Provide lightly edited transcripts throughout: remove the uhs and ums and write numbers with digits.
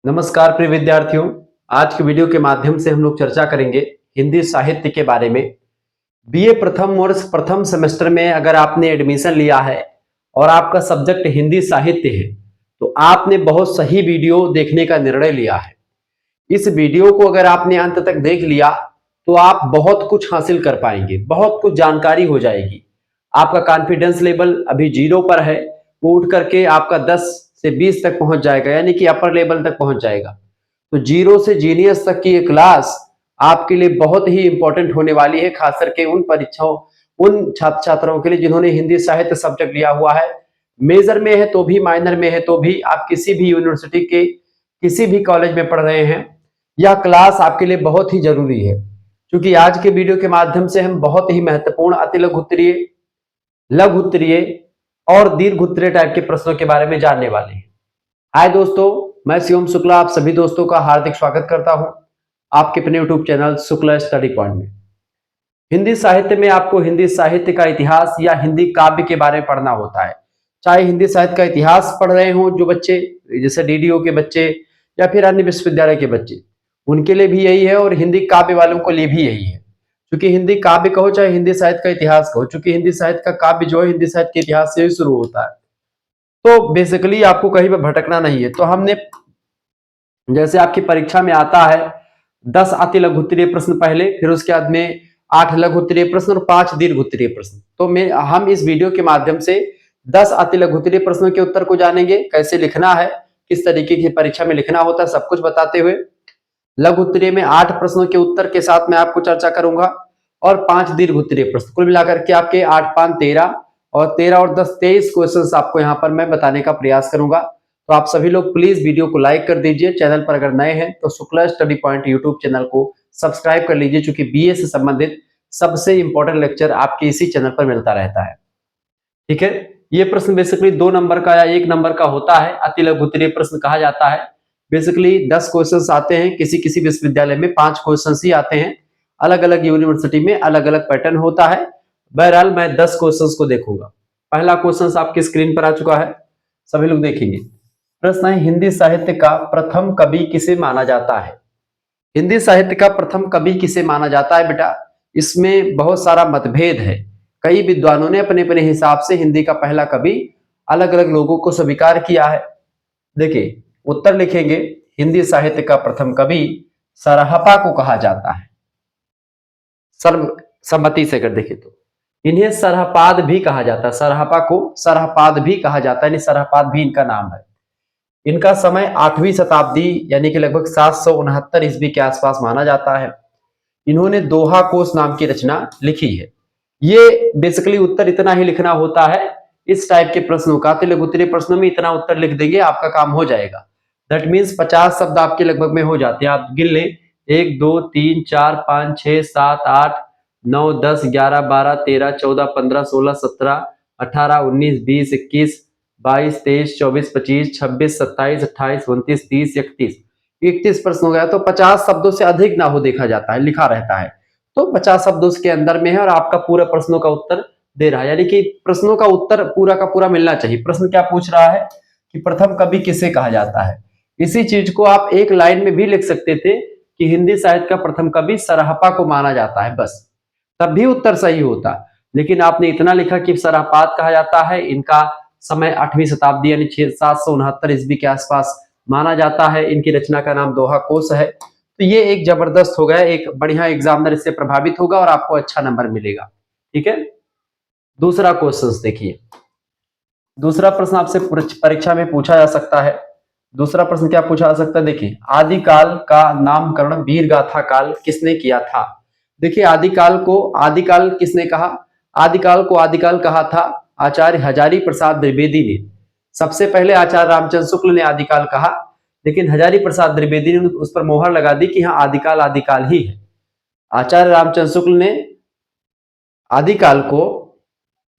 नमस्कार प्रिय विद्यार्थियों। आज के वीडियो के माध्यम से हम लोग चर्चा करेंगे हिंदी साहित्य के बारे में। बीए प्रथम वर्ष प्रथम सेमेस्टर में अगर आपने एडमिशन लिया है और आपका सब्जेक्ट हिंदी साहित्य है तो आपने बहुत सही वीडियो देखने का निर्णय लिया है। इस वीडियो को अगर आपने अंत तक देख लिया तो आप बहुत कुछ हासिल कर पाएंगे, बहुत कुछ जानकारी हो जाएगी। आपका कॉन्फिडेंस लेवल अभी 0 पर है, वो उठ करके आपका 10 से 20 तक पहुंच जाएगा, यानी कि अपर लेवल तक पहुंच जाएगा। तो 0 से जीनियस तक की ये क्लास आपके लिए बहुत ही इंपॉर्टेंट होने वाली है, खास करके उन परीक्षाओं उन छात्र छात्राओं के लिए जिन्होंने हिंदी साहित्य सब्जेक्ट लिया हुआ है। मेजर में है तो भी, माइनर में है तो भी, आप किसी भी यूनिवर्सिटी के किसी भी कॉलेज में पढ़ रहे हैं, यह क्लास आपके लिए बहुत ही जरूरी है। क्योंकि आज के वीडियो के माध्यम से हम बहुत ही महत्वपूर्ण अति लघु उत्तरीय, लघु उत्तरीय और दीर्घ उत्तरीय टाइप के प्रश्नों के बारे में जानने वाले हैं। हाय दोस्तों, मैं शिवम शुक्ला आप सभी दोस्तों का हार्दिक स्वागत करता हूं आपके अपने YouTube channel Shukla study point में। हिंदी साहित्य में आपको हिंदी साहित्य का इतिहास या हिंदी काव्य के बारे में पढ़ना होता है। चाहे हिंदी साहित्य का इतिहास पढ़ रहे हो जो बच्चे, जैसे डीडीओ के बच्चे या फिर अन्य विश्वविद्यालय के बच्चे, उनके लिए भी यही है, और हिंदी काव्य वालों के लिए भी यही है। क्योंकि हिंदी काव्य कहो चाहे हिंदी साहित्य का इतिहास कहो, चूंकि हिंदी साहित्य का काव्य जो है हिंदी साहित्य के इतिहास से ही शुरू होता है, तो बेसिकली आपको कहीं पर भटकना नहीं है। तो हमने, जैसे आपकी परीक्षा में आता है 10 अति लघु उत्तरीय प्रश्न पहले, फिर उसके बाद में 8 लघु उत्तरीय प्रश्न और 5 दीर्घ उत्तरीय प्रश्न। तो हम इस वीडियो के माध्यम से 10 अति लघु उत्तरीय प्रश्नों के उत्तर को जानेंगे, कैसे लिखना है, किस तरीके की परीक्षा में लिखना होता है, सब कुछ बताते हुए लघु उत्तरीय में 8 प्रश्नों के उत्तर के साथ मैं आपको चर्चा करूंगा, और 5 दीर्घ उत्तरीय प्रश्न। कुल मिलाकर के आपके 8 5 13 और 13 और 10 23 क्वेश्चंस आपको यहाँ पर मैं बताने का प्रयास करूंगा। तो आप सभी लोग प्लीज वीडियो को लाइक कर दीजिए। चैनल पर अगर नए हैं तो Shukla study point YouTube channel को सब्सक्राइब कर लीजिए, क्योंकि बीए से संबंधित सबसे इंपॉर्टेंट लेक्चर आपके इसी चैनल पर मिलता रहता है। ठीक है, ये प्रश्न बेसिकली 2 नंबर का या 1 नंबर का होता है, अति लघु उत्तरीय प्रश्न कहा जाता है। बेसिकली 10 क्वेश्चंस आते हैं, किसी किसी विश्वविद्यालय में 5 क्वेश्चंस ही आते हैं, अलग अलग यूनिवर्सिटी में अलग अलग पैटर्न होता है। बहरहाल मैं 10 क्वेश्चंस को देखूंगा। पहला क्वेश्चन आपकी स्क्रीन पर आ चुका है, सभी लोग देखेंगे। प्रश्न है, हिंदी साहित्य का प्रथम कवि किसे माना जाता है? हिंदी साहित्य का प्रथम कवि किसे माना जाता है बेटा? इसमें बहुत सारा मतभेद है। कई विद्वानों ने अपने अपने हिसाब से हिंदी का पहला कवि अलग अलग लोगों को स्वीकार किया है। देखिए उत्तर लिखेंगे, हिंदी साहित्य का प्रथम कवि सरहपा को कहा जाता है। सर्वसम्मति से अगर देखें तो इन्हें सरहपाद भी कहा जाता है। सरहपा को सरहपाद भी कहा जाता है, यानी सरहपाद भी इनका नाम है। इनका समय 8वीं शताब्दी यानी कि लगभग 769 ईस्वी के आसपास माना जाता है। इन्होंने दोहा कोश नाम की रचना लिखी है। ये बेसिकली उत्तर इतना ही लिखना होता है इस टाइप के प्रश्नों का। लघु उत्तरीय प्रश्नों में इतना उत्तर लिख देंगे, आपका काम हो जाएगा। दैट मीन्स 50 शब्द आपके लगभग में हो जाते हैं। आप गिन लें, 1 2 3 4 5 6 7 8 9 10 11 12 13 14 15 16 17 18 19 20 21 22 23 24 25 26 27 28 29 30 31 प्रश्न हो गया। तो 50 शब्दों से अधिक ना हो देखा जाता है, लिखा रहता है। तो 50 शब्दों के अंदर में है और आपका पूरा प्रश्नों का उत्तर दे रहा है, यानी कि प्रश्नों का उत्तर पूरा का पूरा मिलना चाहिए। प्रश्न क्या पूछ रहा है कि प्रथम कवि किसे कहा जाता है। इसी चीज को आप एक लाइन में भी लिख सकते थे कि हिंदी साहित्य का प्रथम कवि सरहपा को माना जाता है, बस तब भी उत्तर सही होता। लेकिन आपने इतना लिखा कि सरहपाद कहा जाता है, इनका समय 8वीं शताब्दी यानी 769 ईस्वी के आसपास माना जाता है। इनकी रचना का नाम दोहा कोश है। तो ये एक जबरदस्त हो गया, एक बढ़िया एग्जामिनर इससे प्रभावित होगा और आपको अच्छा नंबर मिलेगा। ठीक है, दूसरा क्वेश्चन देखिए। दूसरा प्रश्न आपसे परीक्षा में पूछा जा सकता है। दूसरा प्रश्न क्या पूछा जा सकता है, देखिए आदिकाल का नामकरण वीर गाथा काल किसने किया था? देखिए आदिकाल किसने कहा? आदिकाल को आदिकाल कहा था आचार्य हजारी प्रसाद द्विवेदी ने। सबसे पहले आचार्य रामचंद्र शुक्ल ने आदिकाल कहा, लेकिन हजारी प्रसाद द्विवेदी ने उस पर मोहर लगा दी कि हाँ आदिकाल आदिकाल ही है। आचार्य रामचंद्र शुक्ल ने आदिकाल को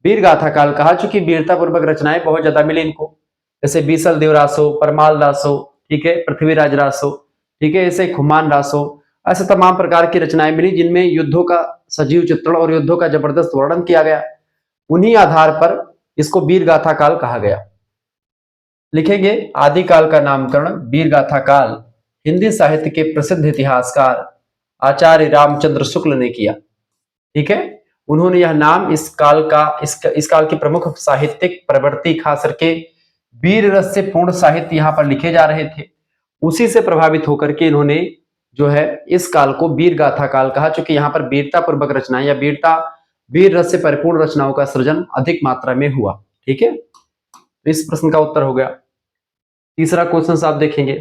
वीर गाथा काल कहा, चूंकि वीरता पूर्वक रचनाएं बहुत ज्यादा मिली इनको, जैसे बीसल देव रासो, परमाल रासो, ठीक है, पृथ्वीराज रासो, ठीक है, ऐसे खुमान रासो, ऐसे तमाम प्रकार की रचनाएं मिली जिनमें युद्धों का सजीव चित्रण और युद्धों का जबरदस्त वर्णन किया गया। उन्हीं आधार पर इसको वीर गाथा काल कहा गया। लिखेंगे आदिकाल का नामकरण वीर गाथा काल हिंदी साहित्य के प्रसिद्ध इतिहासकार आचार्य रामचंद्र शुक्ल ने किया। ठीक है, उन्होंने यह नाम इस काल का इस काल की प्रमुख साहित्यिक प्रवृत्ति खास करके वीर रस से पूर्ण साहित्य यहाँ पर लिखे जा रहे थे, उसी से प्रभावित होकर के इन्होंने जो है इस काल को वीर गाथा काल कहा, चूंकि यहाँ पर वीरता पूर्वक रचनाएं या वीर रस से परिपूर्ण रचनाओं का सृजन अधिक मात्रा में हुआ। ठीक है, तो इस प्रश्न का उत्तर हो गया। तीसरा क्वेश्चन आप देखेंगे,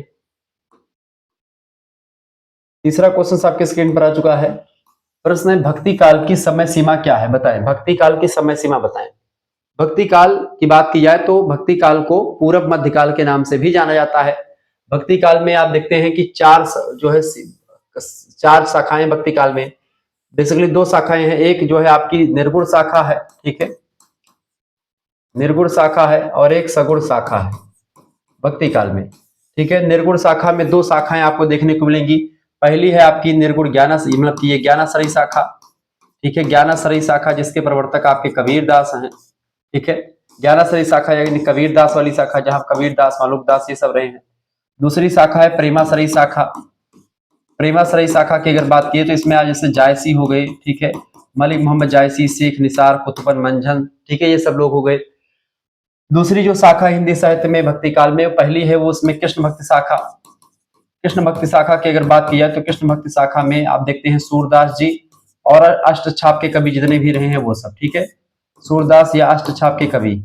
तीसरा क्वेश्चन आपके स्क्रीन पर आ चुका है। प्रश्न है भक्ति काल की समय सीमा क्या है, बताएं। भक्ति काल की समय सीमा बताएं। भक्ति काल की बात की जाए तो भक्ति काल को पूरब मध्यकाल के नाम से भी जाना जाता है। भक्ति काल में आप देखते हैं कि चार शाखाएं भक्ति काल में, बेसिकली दो शाखाएं हैं। एक जो है आपकी निर्गुण शाखा है, ठीक है, निर्गुण शाखा है, और एक सगुण शाखा है भक्ति काल में। ठीक है, निर्गुण शाखा में दो शाखाएं आपको देखने को मिलेंगी। पहली है आपकी निर्गुण मतलब कि ये ज्ञानाश्रयी शाखा। ठीक है, ज्ञानाश्रयी शाखा जिसके प्रवर्तक आपके कबीरदास हैं। ठीक है, ज्ञानाश्रयी शाखा यानी कबीरदास वाली शाखा, जहां कबीरदास मालुकदास ये सब रहे हैं। दूसरी शाखा है प्रेमाश्रयी शाखा। प्रेमाश्रयी शाखा की अगर बात की तो इसमें आज जैसे जायसी हो गए, ठीक है, मलिक मोहम्मद जायसी, शेख निसार, कुतुबन मंझन, ठीक है, ये सब लोग हो गए। दूसरी जो शाखा हिंदी साहित्य में भक्ति काल में पहली है वो उसमें कृष्ण भक्ति शाखा। कृष्ण भक्ति शाखा की अगर बात की जाए तो कृष्ण भक्ति शाखा में आप देखते हैं सूरदास जी और अष्टछाप के कवि जितने भी रहे हैं वो सब। ठीक है, सूरदास या अष्टछाप के कवि।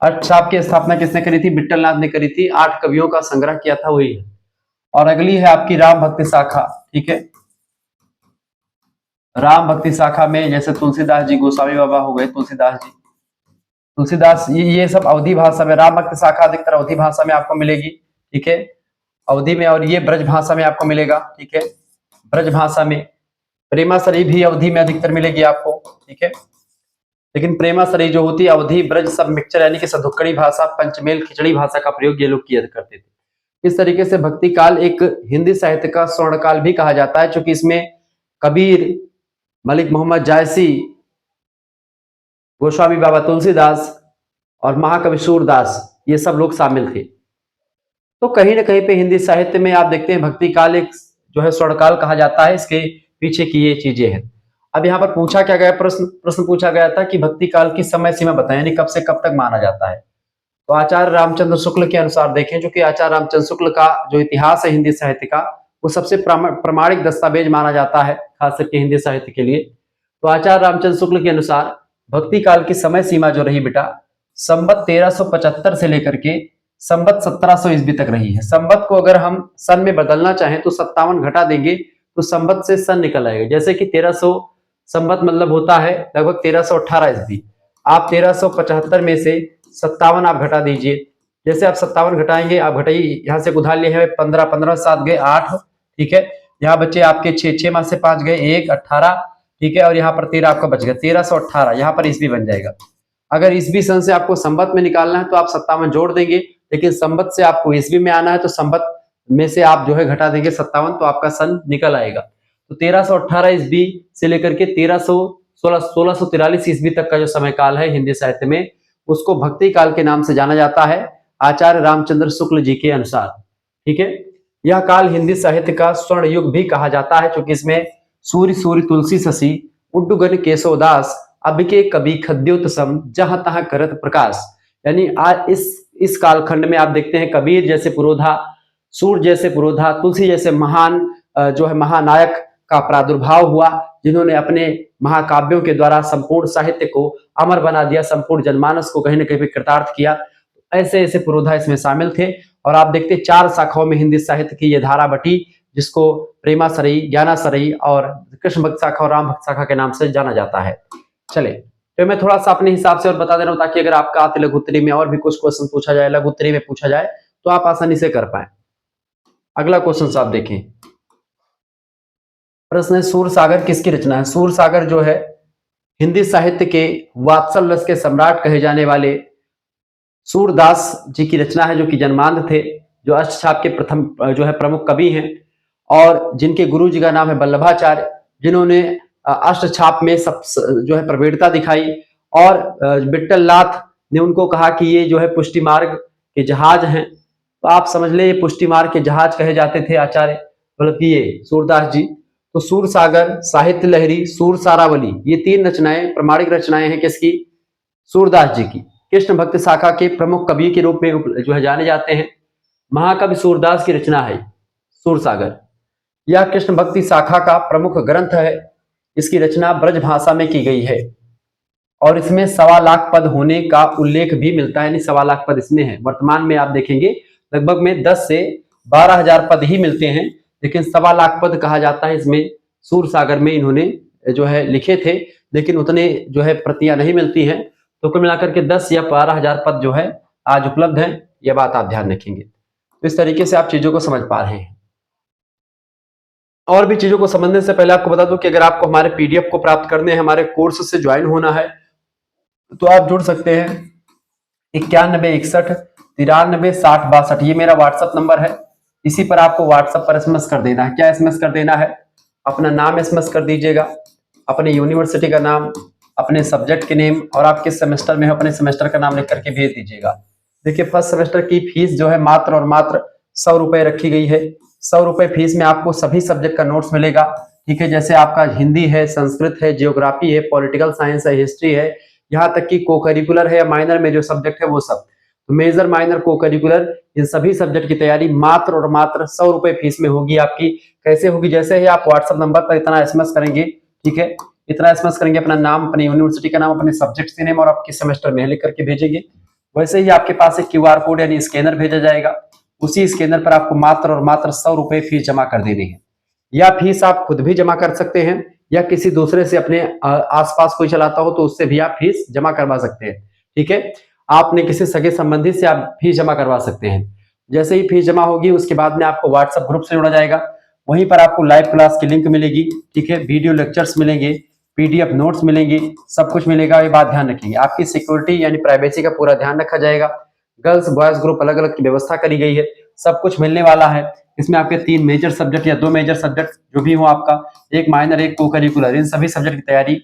अष्टछाप की स्थापना किसने करी थी? विट्ठल नाथ ने करी थी। 8 कवियों का संग्रह किया था वही है। और अगली है आपकी राम भक्ति शाखा। ठीक है, राम भक्ति शाखा में जैसे तुलसीदास जी, गोस्वामी बाबा हो गए, तुलसीदास जी, तुलसीदास, ये सब अवधि भाषा में। राम भक्ति शाखा अधिकतर अवधि भाषा में आपको मिलेगी। ठीक है, अवधि में, और ये ब्रज भाषा में आपको मिलेगा। ठीक है, ब्रज भाषा में। प्रेमाश्रयी भी अवधि में अधिकतर मिलेगी आपको। ठीक है, लेकिन प्रेमाश्रयी जो होती है अवधि ब्रज सब मिक्सचर यानी कि सधुक्कड़ी भाषा, पंचमेल खिचड़ी भाषा का प्रयोग ये लोग किया करते थे। इस तरीके से भक्ति काल एक हिंदी साहित्य का स्वर्ण काल भी कहा जाता है, क्योंकि इसमें कबीर, मलिक मोहम्मद जायसी, गोस्वामी बाबा तुलसीदास और महाकवि सूरदास ये सब लोग शामिल थे। तो कहीं ना कहीं पे हिंदी साहित्य में आप देखते हैं भक्ति काल एक जो है स्वर्णकाल कहा जाता है। इसके पीछे की ये चीजें हैं। अब यहाँ पर पूछा क्या गया, प्रश्न पूछा गया था कि भक्ति काल की समय सीमा बताएं, यानी कब से कब तक माना जाता है। तो आचार्य रामचंद्र शुक्ल के अनुसार देखें, जो कि आचार्य रामचंद्र शुक्ल का जो इतिहास है हिंदी साहित्य का, वो सबसे प्रामाणिक दस्तावेज माना जाता है खास करके हिंदी साहित्य के लिए। तो आचार्य रामचंद्र शुक्ल के अनुसार भक्ति काल की समय सीमा जो रही बेटा, संवत 1375 से लेकर के संवत 1700 ईस्वी तक रही है। संवत को अगर हम सन में बदलना चाहें तो 57 घटा देंगे तो संवत से सन निकल आएगा। जैसे कि 1300 संवत मतलब होता है लगभग 1318 ईस्वी। आप 1375 में से 57 आप घटा दीजिए। जैसे आप 57 घटाएंगे, आप घटाइए, यहाँ से उधार लिए हैं 15, 15 7 गए 8। ठीक है, यहाँ बच्चे आपके 6 माह से 5 गए 1, 18। ठीक है, और यहाँ पर 13 आपका बच गया, 1318 यहाँ पर ईस्वी बन जाएगा। अगर ईस्वी सन से आपको संवत में निकालना है तो आप 57 जोड़ देंगे, लेकिन संवत से आपको ईस्वी में आना है तो संवत में से आप जो है घटा देंगे 57, तो आपका सन निकल आएगा। तो 1318 ईस्वी से लेकर के 1643 ईस्वी तक का जो समय काल है हिंदी साहित्य में, उसको भक्ति काल के नाम से जाना जाता है आचार्य रामचंद्र शुक्ल जी के अनुसार। ठीक है, यह काल हिंदी साहित्य का स्वर्ण युग भी कहा जाता है, क्योंकि इसमें सूर्य सूर्य तुलसी शशि उड्डुगन केशवदास अब के कवि खद्योतसम जहां तहां करत प्रकाश। यानी आज इस कालखंड में आप देखते हैं कबीर जैसे पुरोधा, सूर्य जैसे पुरोधा, तुलसी जैसे महान जो है महानायक का प्रादुर्भाव हुआ, जिन्होंने अपने महाकाव्यों के द्वारा संपूर्ण साहित्य को अमर बना दिया, संपूर्ण जनमानस को कहीं ना कहीं कृतार्थ किया। ऐसे ऐसे पुरोधा इसमें शामिल थे। और आप देखते 4 शाखाओं में हिंदी साहित्य की यह धारा बटी, जिसको प्रेमाश्रयी, ज्ञानाश्रयी और कृष्ण भक्त शाखा और राम भक्त शाखा के नाम से जाना जाता है। चले, तो मैं थोड़ा सा अपने हिसाब से और बता दे रहा हूं, ताकि अगर आपका आते लघु उत्तरी में और भी कुछ क्वेश्चन पूछा जाए, लघु उत्तरी में पूछा जाए, तो आप आसानी से कर पाए। अगला क्वेश्चन आप देखें, प्रश्न है सूरसागर किसकी रचना है? सूरसागर जो है हिंदी साहित्य के वात्सल रस के सम्राट कहे जाने वाले सूरदास जी की रचना है, जो कि जन्मांध थे, जो अष्टछाप के प्रथम जो है प्रमुख कवि हैं, और जिनके गुरु जी का नाम है वल्लभाचार्य, जिन्होंने अष्टछाप में सब जो है प्रवीणता दिखाई। और विट्ठल नाथ ने उनको कहा कि ये जो है पुष्टि मार्ग के जहाज हैं, तो आप समझ ले ये पुष्टि मार्ग के जहाज कहे जाते थे आचार्य मतलब कि ये सूरदास जी। तो सूरसागर, साहित्य लहरी, सूरसारावली, ये 3 रचनाएं प्रामाणिक रचनाएं हैं किसकी? सूरदास जी की। कृष्ण भक्त शाखा के प्रमुख कवि के रूप में जो है जाने जाते हैं। महाकवि सूरदास की रचना है सूरसागर। यह कृष्ण भक्ति शाखा का प्रमुख ग्रंथ है। इसकी रचना ब्रज भाषा में की गई है और इसमें 1.25 लाख पद होने का उल्लेख भी मिलता है, यानी 1.25 लाख पद इसमें है। वर्तमान में आप देखेंगे लगभग में 10 से 12,000 पद ही मिलते हैं, लेकिन 1.25 लाख पद कहा जाता है इसमें। सूरसागर में इन्होंने जो है लिखे थे, लेकिन उतने जो है प्रतियां नहीं मिलती हैं। तो कुल मिलाकर के 10 या 12,000 पद जो है आज उपलब्ध है। यह बात आप ध्यान रखेंगे। तो इस तरीके से आप चीजों को समझ पा रहे हैं। और भी चीजों को समझने से पहले आपको बता दूं कि अगर आपको हमारे पीडीएफ को प्राप्त करने हैं, हमारे कोर्स से ज्वाइन होना है, तो आप जुड़ सकते हैं 9161936062। ये मेरा व्हाट्सएप नंबर है। इसी पर आपको व्हाट्सएप पर एसएमएस कर देना है। क्या एसएमएस कर देना है? अपना नाम एसएमएस कर दीजिएगा, अपने यूनिवर्सिटी का नाम, अपने सब्जेक्ट के नेम और आप किस सेमेस्टर में हो अपने सेमेस्टर का नाम लिख करके भेज दीजिएगा। देखिए फर्स्ट सेमेस्टर की फीस जो है मात्र और मात्र 100 रुपए रखी गई है। 100 रुपए फीस में आपको सभी सब्जेक्ट का नोट्स मिलेगा। ठीक है, जैसे आपका हिंदी है, संस्कृत है, जियोग्राफी है, पॉलिटिकल साइंस है, हिस्ट्री है, यहाँ तक कि को करिकुलर है या माइनर में जो सब्जेक्ट है वो सब। तो मेजर, माइनर, को करिकुलर, इन सभी सब्जेक्ट की तैयारी मात्र और मात्र 100 रुपए फीस में होगी आपकी। कैसे होगी? जैसे ही आप व्हाट्सएप नंबर पर इतना एसएमएस करेंगे, ठीक है, इतना एसएमएस करेंगे, अपना नाम, अपनी यूनिवर्सिटी का नाम, अपने सब्जेक्ट के नेम और आप किस सेमेस्टर में लिख करके भेजेंगे, वैसे ही आपके पास एक क्यूआर कोड यानी स्कैनर भेजा जाएगा। उसी स्कैनर पर आपको मात्र और मात्र 100 रुपए फीस जमा कर देनी है। या फीस आप खुद भी जमा कर सकते हैं या किसी दूसरे से, अपने आसपास कोई चलाता हो तो उससे भी आप फीस जमा करवा सकते हैं। ठीक है, आपने किसी सगे संबंधी से आप फीस जमा करवा सकते हैं। जैसे ही फीस जमा होगी उसके बाद में आपको व्हाट्सएप ग्रुप से जोड़ा जाएगा। वहीं पर आपको लाइव क्लास की लिंक मिलेगी, ठीक है, वीडियो लेक्चर्स मिलेंगे, पीडीएफ नोट्स मिलेंगे, सब कुछ मिलेगा। ये बात ध्यान रखिए, आपकी सिक्योरिटी यानी प्राइवेसी का पूरा ध्यान रखा जाएगा। गर्ल्स बॉयज ग्रुप अलग अलग की व्यवस्था करी गई है, सब कुछ मिलने वाला है। इसमें आपके 3 मेजर सब्जेक्ट या 2 मेजर सब्जेक्ट जो भी हो आपका, एक माइनर, एक को करिकुलर, इन सभी सब्जेक्ट की तैयारी।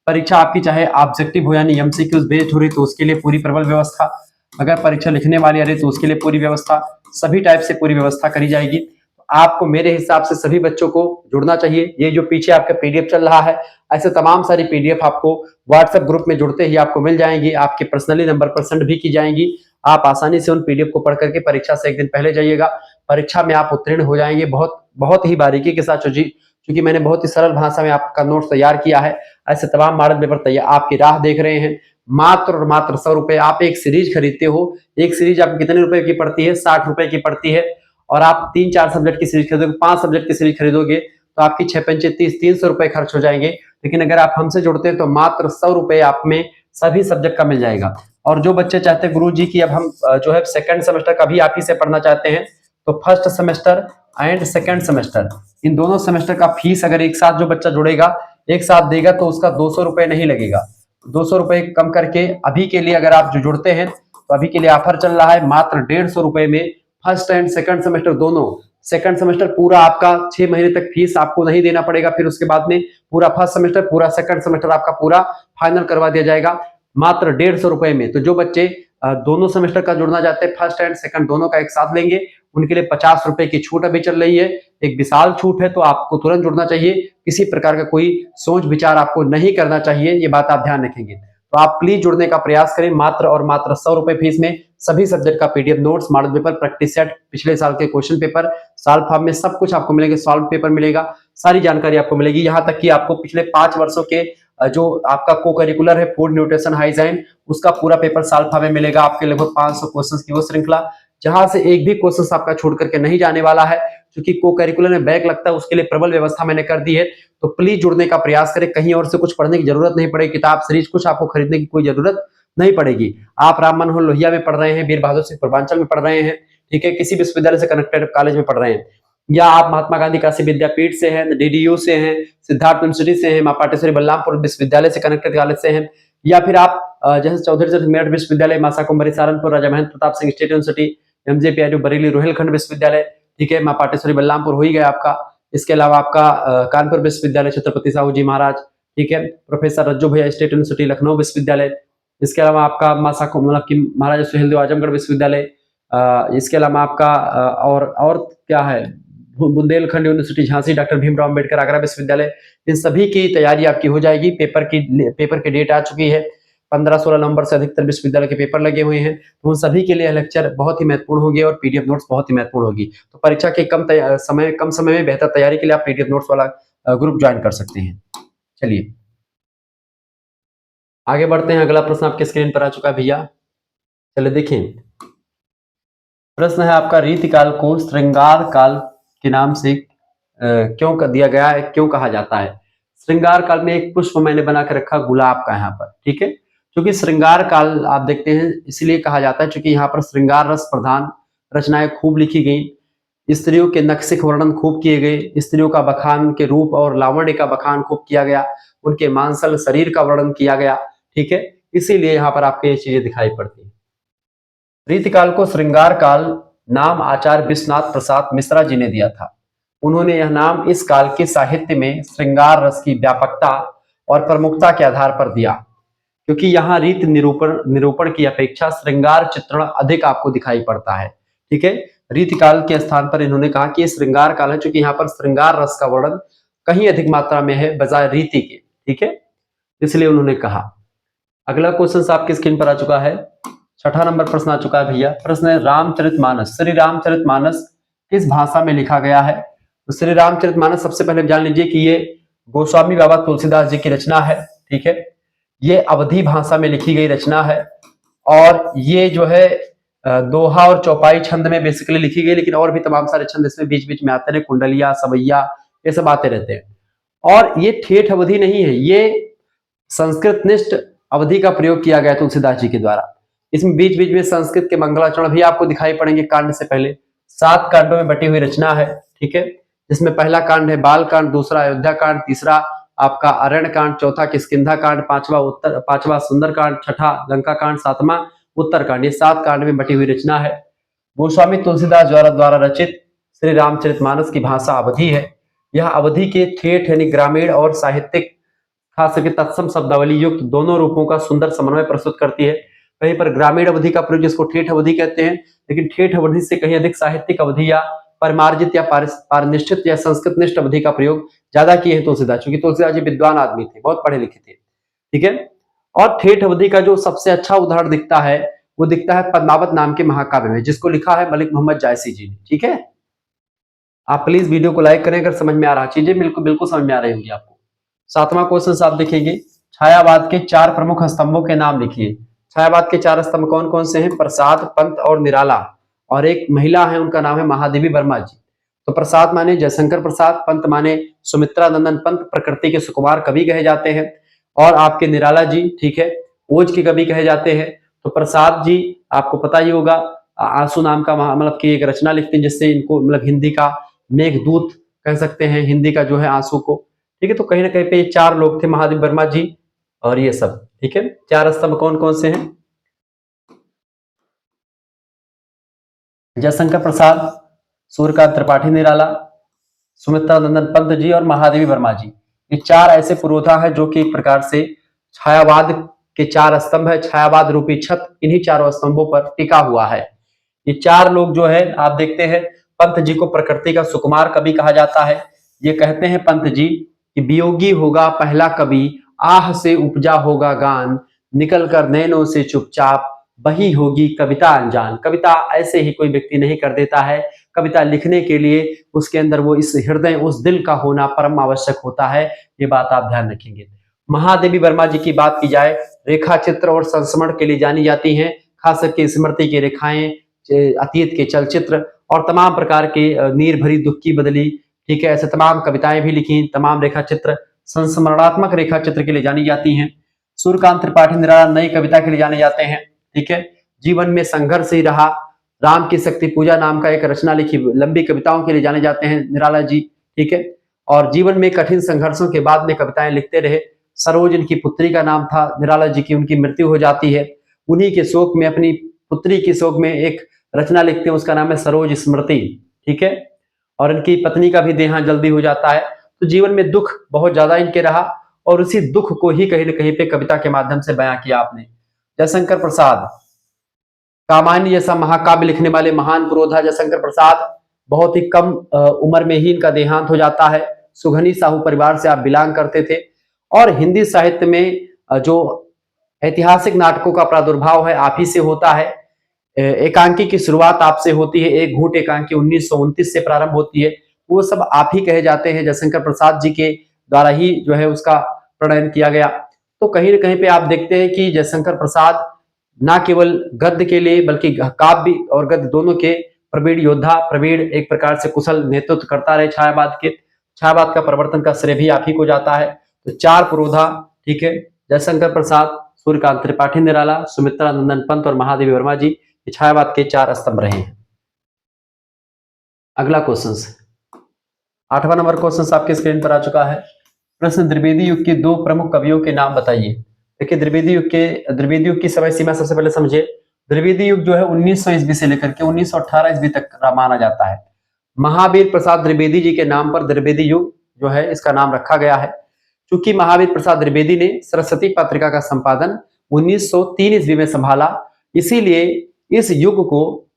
परीक्षा आपकी चाहे ऑब्जेक्टिव हो यानी एमसीक्यूज बेस्ड हो रही तो उसके लिए पूरी प्रबल व्यवस्था, अगर परीक्षा लिखने वाली आ रही तो उसके लिए पूरी व्यवस्था, सभी टाइप से पूरी व्यवस्था करी जाएगी। आपको मेरे हिसाब से सभी बच्चों को जुड़ना चाहिए। ये जो पीछे आपका पीडीएफ चल रहा है, ऐसे तमाम सारी पीडीएफ आपको व्हाट्सएप ग्रुप में जुड़ते ही आपको मिल जाएंगी, आपके पर्सनली नंबर पर सेंड भी की जाएंगी। आप आसानी से उन पीडीएफ को पढ़ करके परीक्षा से एक दिन पहले जाइएगा, परीक्षा में आप उत्तीर्ण हो जाएंगे। बहुत ही बारीकी के साथ, क्योंकि मैंने बहुत ही सरल भाषा में आपका नोट्स तैयार किया है। ऐसे तमाम मॉडल पेपर तैयार आपकी राह देख रहे हैं। मात्र और मात्र 100 रुपए। आप एक सीरीज खरीदते हो, एक सीरीज आपको कितने रुपए की पड़ती है? 60 रुपए की पड़ती है। और आप 3-4 सब्जेक्ट की सीरीज खरीदोगे, 5 सब्जेक्ट की सीरीज खरीदोगे तो आपकी 6×5 = 300 रुपए खर्च हो जाएंगे। लेकिन अगर आप हमसे जुड़ते हैं तो मात्र 100 रुपए आप में सभी सब्जेक्ट का मिल जाएगा। और जो बच्चे चाहते हैं गुरु जी की अब हम जो है सेकंड सेमेस्टर का भी आप ही से पढ़ना चाहते हैं, तो first semester and second semester, इन दोनों सेमेस्टर का फीस अगर एक साथ जो बच्चा जुड़ेगा, एक साथ देगा तो उसका 200 रुपए नहीं लगेगा। 200 रुपए कम करके अभी के लिए अगर आप जो जुड़ते हैं तो अभी के लिए ऑफर चल रहा है मात्र 150 रुपए में फर्स्ट एंड सेकंड सेमेस्टर दोनों। सेकंड सेमेस्टर पूरा आपका 6 महीने तक फीस आपको नहीं देना पड़ेगा, फिर उसके बाद में पूरा फर्स्ट सेमेस्टर, पूरा सेकंड सेमेस्टर आपका पूरा फाइनल करवा दिया जाएगा मात्र 150 रुपए में। तो जो बच्चे दोनों सेमेस्टर का जुड़ना चाहते हैं, फर्स्ट एंड सेकंड दोनों का एक साथ लेंगे, उनके लिए 50 रुपए की छूट अभी चल रही है। एक विशाल छूट है, तो आपको तुरंत जुड़ना चाहिए। किसी प्रकार का कोई सोच विचार आपको नहीं करना चाहिए, ये बात आप ध्यान रखेंगे। तो आप प्लीज जुड़ने का प्रयास करें। मात्र और मात्र 100 रुपए फीस में सभी सब्जेक्ट का PDF notes, model paper, practice set, पिछले साल के क्वेश्चन पेपर, साल फॉर्म में सब कुछ आपको मिलेंगे, सॉल्व पेपर मिलेगा, सारी जानकारी आपको मिलेगी। यहाँ तक कि आपको पिछले 5 वर्षों के जो आपका को करिकुलर है फूड न्यूट्रिशन हाइजीन, उसका पूरा पेपर साल फॉर्म में मिलेगा। आपके लगभग 500 क्वेश्चन की वो श्रृंखला, जहां से एक भी क्वेश्चन आपका छोड़ करके नहीं जाने वाला है। क्योंकि को करिकुलर में बैक लगता है, उसके लिए प्रबल व्यवस्था मैंने कर दी है। तो प्लीज जुड़ने का प्रयास करें। कहीं और से कुछ पढ़ने की जरूरत नहीं पड़ेगी, किताब सीरीज कुछ आपको खरीदने की कोई जरूरत नहीं पड़ेगी। आप राम मनोहर लोहिया में पढ़ रहे हैं, वीर बहादुर सिंह पूर्वांचल में पढ़ रहे हैं, ठीक है, किसी विश्वविद्यालय से कनेक्टेड कॉलेज में पढ़ रहे हैं, या आप महात्मा गांधी काशी विद्यापीठ से हैं, डीडीयू से हैं, सिद्धार्थ यूनिवर्सिटी से हैं, मां पाटेश्वरी बल्लामपुर विश्वविद्यालय से कनेक्टेड कॉलेज से हैं, या फिर आप जैसे चौधरी चरण मेरठ विश्वविद्यालय, मासा कुंभरी सहारनपुर, राजा महेंद्र प्रताप सिंह स्टेट यूनिवर्सिटी, एमजेपीआईटी बरेली रोहिलखंड विश्वविद्यालय, ठीक है, मां पाटेश्वरी बल्लामपुर हो ही गया आपका। इसके अलावा आपका कानपुर विश्वविद्यालय छत्रपति साहू जी महाराज, ठीक है, प्रोफेसर रज्जू भैया स्टेट यूनिवर्सिटी लखनऊ विश्वविद्यालय। इसके अलावा आपका मासा मतलब कि महाराजा सुहेलदेव आजमगढ़ विश्वविद्यालय, इसके अलावा आपका और क्या है, बुंदेलखंड यूनिवर्सिटी झांसी, डॉक्टर भीमराव अम्बेडकर आगरा विश्वविद्यालय, इन सभी की तैयारी आपकी हो जाएगी। पेपर की डेट आ चुकी है, 15-16 नवंबर से अधिकतर विश्वविद्यालय के पेपर लगे हुए हैं, तो उन सभी के लिए लेक्चर बहुत ही महत्वपूर्ण होगी और पीडीएफ नोट्स बहुत ही महत्वपूर्ण होगी। तो परीक्षा के कम समय में बेहतर तैयारी के लिए आप पीडीएफ नोट्स वाला ग्रुप ज्वाइन कर सकते हैं। चलिए आगे बढ़ते हैं। अगला प्रश्न आपके स्क्रीन पर आ चुका है भैया, चलिए देखें। प्रश्न है आपका, रीतिकाल को श्रृंगार काल के नाम से क्यों दिया गया है, क्यों कहा जाता है? श्रृंगार काल में एक पुष्प मैंने बना के रखा गुलाब का यहाँ पर, ठीक है। क्योंकि श्रृंगार काल आप देखते हैं इसलिए कहा जाता है क्योंकि यहाँ पर श्रृंगार रस प्रधान रचनाएं खूब लिखी गई, स्त्रियों के नक्सिक वर्णन खूब किए गए, स्त्रियों का बखान के रूप और लावण्य का बखान खूब किया गया, उनके मांसल शरीर का वर्णन किया गया, ठीक है। इसीलिए यहाँ पर आपको ये चीजें दिखाई पड़ती है। रीतिकाल को श्रृंगार काल नाम आचार्य विश्वनाथ प्रसाद मिश्रा जी ने दिया था। उन्होंने यह नाम इस काल के साहित्य में श्रृंगार रस की व्यापकता और प्रमुखता के आधार पर दिया, क्योंकि यहाँ रीत निरूपण की अपेक्षा श्रृंगार चित्रण अधिक आपको दिखाई पड़ता है, ठीक है। रीतिकाल के स्थान पर इन्होंने कहा कि श्रृंगार काल है, क्योंकि यहाँ पर श्रृंगार रस का वर्णन कहीं अधिक मात्रा में है बजाय रीति के, ठीक है, इसलिए उन्होंने कहा। अगला क्वेश्चन आपकी स्क्रीन पर आ चुका है, 6ठा नंबर प्रश्न आ चुका है भैया। प्रश्न है, रामचरितमानस, श्री रामचरितमानस किस भाषा में लिखा गया है? तो श्री रामचरितमानस सबसे पहले जान लीजिए कि ये गोस्वामी बाबा तुलसीदास जी की रचना है, ठीक है। ये अवधी भाषा में लिखी गई रचना है और ये जो है दोहा और चौपाई छंद में बेसिकली लिखी गई, लेकिन और भी तमाम सारे छंद इसमें बीच बीच में आते हैं, कुंडलिया, सवैया, ये सब आते रहते हैं। और ये ठेठ अवधि नहीं है, ये संस्कृत निष्ठ अवधि का प्रयोग किया गया तुलसीदास जी के द्वारा। इसमें बीच बीच में संस्कृत के मंगलाचरण भी आपको दिखाई पड़ेंगे कांड से पहले। 7 कांडों में बटी हुई रचना है, ठीक है, जिसमें पहला कांड है बाल कांड, दूसरा अयोध्या कांड, तीसरा आपका अरण्य कांड, चौथा किष्किंधा कांड, पांचवा सुंदर कांड, छठा लंका कांड, 7वां उत्तर कांड। ये 7 कांड में बटी हुई रचना है। गोस्वामी तुलसीदास द्वारा रचित श्री रामचरितमानस की भाषा अवधी है। यह अवधि के ठेठ यानी ग्रामीण और साहित्यिक खास करके तत्सम शब्दावली युक्त दोनों रूपों का सुंदर समन्वय प्रस्तुत करती है। कहीं पर ग्रामीण अवधि का प्रयोग जिसको ठेठ अवधि कहते हैं, लेकिन ठेठ अवधि से कहीं अधिक साहित्यिक अवधि या परमार्जित या पारनिष्ठित या संस्कृतनिष्ठ अवधि का प्रयोग ज्यादा किए हैं तुलसीदास, क्योंकि तुलसीदास जी विद्वान आदमी थे, बहुत पढ़े लिखे थे, ठीक है। और ठेठ अवधि का जो सबसे अच्छा उदाहरण दिखता है वो दिखता है पद्मावत नाम के महाकाव्य में, जिसको लिखा है मलिक मोहम्मद जायसी जी ने, ठीक है। आप प्लीज वीडियो को लाइक करें अगर समझ में आ रहा, चीजें बिल्कुल समझ में आ रही होंगी आपको। 7वां क्वेश्चन आप देखेंगे, छायावाद के 4 प्रमुख स्तंभों के नाम लिखिए। छायावाद के 4 स्तंभ कौन कौन से हैं? प्रसाद, पंत और निराला, और एक महिला है उनका नाम है महादेवी वर्मा जी। तो प्रसाद माने जयशंकर प्रसाद, पंत माने सुमित्रा नंदन पंत, प्रकृति के सुकुमार कवि कहे जाते हैं, और आपके निराला जी, ठीक है, ओज के कवि कहे जाते हैं। तो प्रसाद जी आपको पता ही होगा, आंसू नाम का मतलब की एक रचना लिखते हैं, जिससे इनको मतलब हिंदी का मेघदूत कह सकते हैं, हिंदी का जो है आंसू को, ठीक है। तो कहीं ना कहीं पे 4 लोग थे, महादेव वर्मा जी और ये सब, ठीक है। 4 स्तंभ कौन कौन से हैं? जयशंकर प्रसाद, सूर्यकांत त्रिपाठी निराला, सुमित्रा नंदन पंत जी और महादेवी वर्मा जी। ये 4 ऐसे पुरोधा है जो कि एक प्रकार से छायावाद के 4 स्तंभ है, छायावाद रूपी छत इन्हीं 4 स्तंभों पर टिका हुआ है। ये 4 लोग जो है आप देखते हैं, पंत जी को प्रकृति का सुकुमार कवि कहा जाता है। ये कहते हैं पंत जी कि वियोगी होगा पहला कवि, आह से उपजा होगा गान, निकल कर नैनों से चुपचाप वही होगी कविता अनजान। कविता ऐसे ही कोई व्यक्ति नहीं कर देता है, कविता लिखने के लिए उसके अंदर वो इस हृदय उस दिल का होना परम आवश्यक होता है, ये बात आप ध्यान रखेंगे। महादेवी वर्मा जी की बात की जाए, रेखा चित्र और संस्मरण के लिए जानी जाती हैं, खास करके स्मृति की रेखाएं, अतीत के चलचित्र और तमाम प्रकार के नीर भरी दुख की बदली, ठीक है, ऐसे तमाम कविताएं भी लिखी, तमाम रेखा चित्र संस्मरणात्मक रेखा चित्र के लिए जानी जाती हैं। सूर्यकांत त्रिपाठी निराला नई कविता के लिए जाने जाते हैं, ठीक है, जीवन में संघर्ष ही रहा, राम की शक्ति पूजा नाम का एक रचना लिखी, लंबी कविताओं के लिए जाने जाते हैं निराला जी, ठीक है, और जीवन में कठिन संघर्षों के बाद में कविताएं लिखते रहे। सरोज इनकी पुत्री का नाम था, निराला जी की उनकी मृत्यु हो जाती है, उन्हीं के शोक में अपनी पुत्री के शोक में एक रचना लिखते हैं, उसका नाम है सरोज स्मृति, ठीक है, और इनकी पत्नी का भी देहांत जल्दी हो जाता है। तो जीवन में दुख बहुत ज्यादा इनके रहा और उसी दुख को ही कहीं न कहीं पे कविता के माध्यम से बयां किया आपने। जयशंकर प्रसाद, कामायनी जैसा महाकाव्य लिखने वाले महान पुरोधा जयशंकर प्रसाद, बहुत ही कम उम्र में ही इनका देहांत हो जाता है। सुघनी साहू परिवार से आप बिलोंग करते थे और हिंदी साहित्य में जो ऐतिहासिक नाटकों का प्रादुर्भाव है आप ही से होता है। एकांकी की शुरुआत आपसे होती है। एक घूंट एकांकी 1929 से प्रारंभ होती है। वो सब आप ही कहे जाते हैं। जयशंकर प्रसाद जी के द्वारा ही जो है उसका प्रणयन किया गया। तो कहीं न कहीं पे आप देखते हैं कि जयशंकर प्रसाद ना केवल गद्य के लिए बल्कि काव्य और गद्य दोनों के प्रवीण योद्धा, प्रवीण एक प्रकार से कुशल नेतृत्व करता रहे छायावाद के। छायावाद का प्रवर्तन का श्रेय भी आप ही को जाता है। तो 4 पुरोधा, ठीक है, जयशंकर प्रसाद, सूर्यकांत त्रिपाठी निराला, सुमित्रा नंदन पंत और महादेवी वर्मा जी, ये छायावाद के 4 स्तंभ रहे हैं। अगला क्वेश्चन, 8वां नंबर क्वेश्चन आपके स्क्रीन पर आ चुका है। प्रश्न, द्विवेदी युग के 2 प्रमुख कवियों के नाम बताइए। देखिए, द्विवेदी युग की समय सीमा सबसे पहले समझे। द्विवेदी युग जो है 1900 ईस्वी से लेकर के 1918 ईस्वी तक माना जाता है। महावीर प्रसाद द्विवेदी जी के नाम पर द्विवेदी युग जो है इसका नाम रखा गया है। चूंकि महावीर प्रसाद द्विवेदी ने सरस्वती पत्रिका का संपादन 1903 ईस्वी में संभाला, इसीलिए इस युग को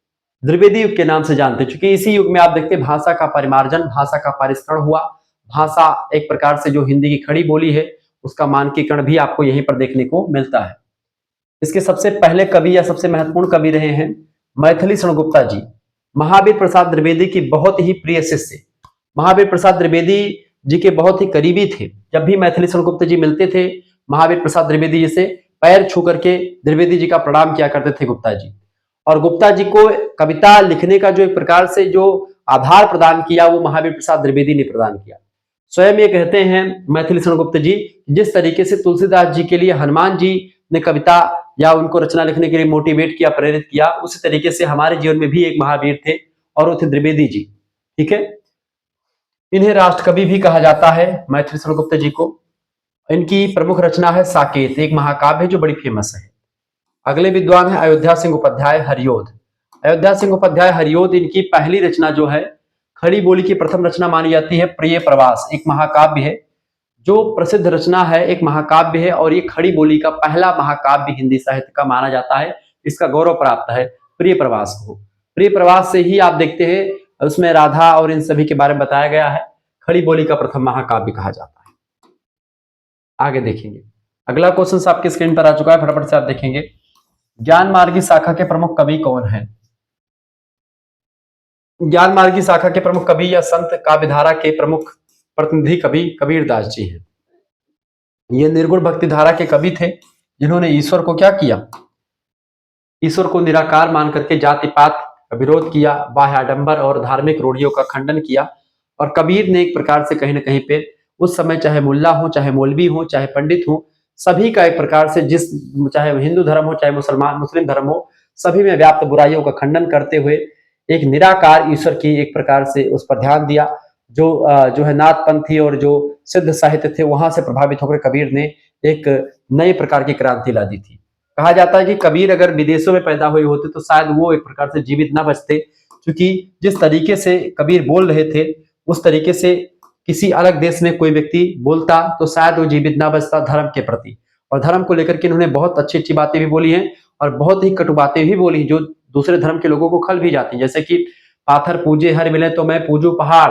द्विवेदी युग के नाम से जानते हैं। चूंकि इसी युग में आप देखते हैं भाषा का परिमार्जन, भाषा का परिष्करण हुआ। भाषा एक प्रकार से जो हिंदी की खड़ी बोली है उसका मानकीकरण भी आपको यहीं पर देखने को मिलता है। इसके सबसे पहले कवि या सबसे महत्वपूर्ण कवि रहे हैं मैथिली शरण गुप्ता जी, महावीर प्रसाद द्विवेदी की बहुत ही प्रिय शिष्य। महावीर प्रसाद द्विवेदी जी के बहुत ही करीबी थे। जब भी मैथिली शरण गुप्ता जी मिलते थे, महावीर प्रसाद द्विवेदी जी से पैर छू करके द्विवेदी जी का प्रणाम किया करते थे गुप्ता जी। और गुप्ता जी को कविता लिखने का जो एक प्रकार से जो आधार प्रदान किया वो महावीर प्रसाद द्विवेदी ने प्रदान किया। स्वयं ये कहते हैं मैथिली शरण गुप्ता जी, जिस तरीके से तुलसीदास जी के लिए हनुमान जी ने कविता या उनको रचना लिखने के लिए मोटिवेट किया, प्रेरित किया, उसी तरीके से हमारे जीवन में भी एक महावीर थे और वो थे द्विवेदी जी। ठीक है, इन्हें राष्ट्र कवि भी कहा जाता है मैथिली शरण गुप्ता जी को। इनकी प्रमुख रचना है साकेत, एक महाकाव्य जो बड़ी फेमस है। अगले विद्वान है अयोध्या सिंह उपाध्याय हरियोध। अयोध्या सिंह उपाध्याय हरियोध, इनकी पहली रचना जो है खड़ी बोली की प्रथम रचना मानी जाती है प्रिय प्रवास, एक महाकाव्य है जो प्रसिद्ध रचना है, एक महाकाव्य है और ये खड़ी बोली का पहला महाकाव्य हिंदी साहित्य का माना जाता है। इसका गौरव प्राप्त है प्रिय प्रवास को। प्रिय प्रवास से ही आप देखते हैं उसमें राधा और इन सभी के बारे में बताया गया है। खड़ी बोली का प्रथम महाकाव्य कहा जाता है। आगे देखेंगे, अगला क्वेश्चन आपके स्क्रीन पर आ चुका है, फटाफट से आप देखेंगे। ज्ञान मार्गी शाखा के प्रमुख कवि कौन है? ज्ञान मार्गी शाखा के प्रमुख कवि या संत काव्यधारा के प्रमुख प्रतिनिधि कवि कबीरदास जी हैं। ये निर्गुण भक्ति धारा के कवि थे जिन्होंने ईश्वर को क्या किया, ईश्वर को निराकार मान करके जाति पात का विरोध किया, बाह्य आडंबर और धार्मिक रूढ़ियों का खंडन किया। और कबीर ने एक प्रकार से कहीं ना कहीं पे उस समय चाहे मुल्ला हो, चाहे मौलवी हो, चाहे पंडित हो, सभी का एक प्रकार से जिस चाहे हिंदू धर्म हो चाहे मुस्लिम धर्म हो, सभी में व्याप्त बुराइयों का खंडन करते हुए एक निराकार ईश्वर की एक प्रकार से उस पर ध्यान दिया। जो है नाथपंथी और जो सिद्ध साहित्य थे वहां से प्रभावित होकर कबीर ने एक नए प्रकार की क्रांति ला दी थी। कहा जाता है कि कबीर अगर विदेशों में पैदा हुए होते तो शायद वो एक प्रकार से जीवित न बचते, क्योंकि जिस तरीके से कबीर बोल रहे थे उस तरीके से किसी अलग देश में कोई व्यक्ति बोलता तो शायद वो जीवित ना बचता धर्म के प्रति। और धर्म को लेकर के इन्होंने बहुत अच्छी अच्छी बातें भी बोली हैं और बहुत ही कटु बातें भी बोली जो दूसरे धर्म के लोगों को खल भी जाती हैं। जैसे कि पाथर पूजे हर मिले तो मैं पूजू पहाड़,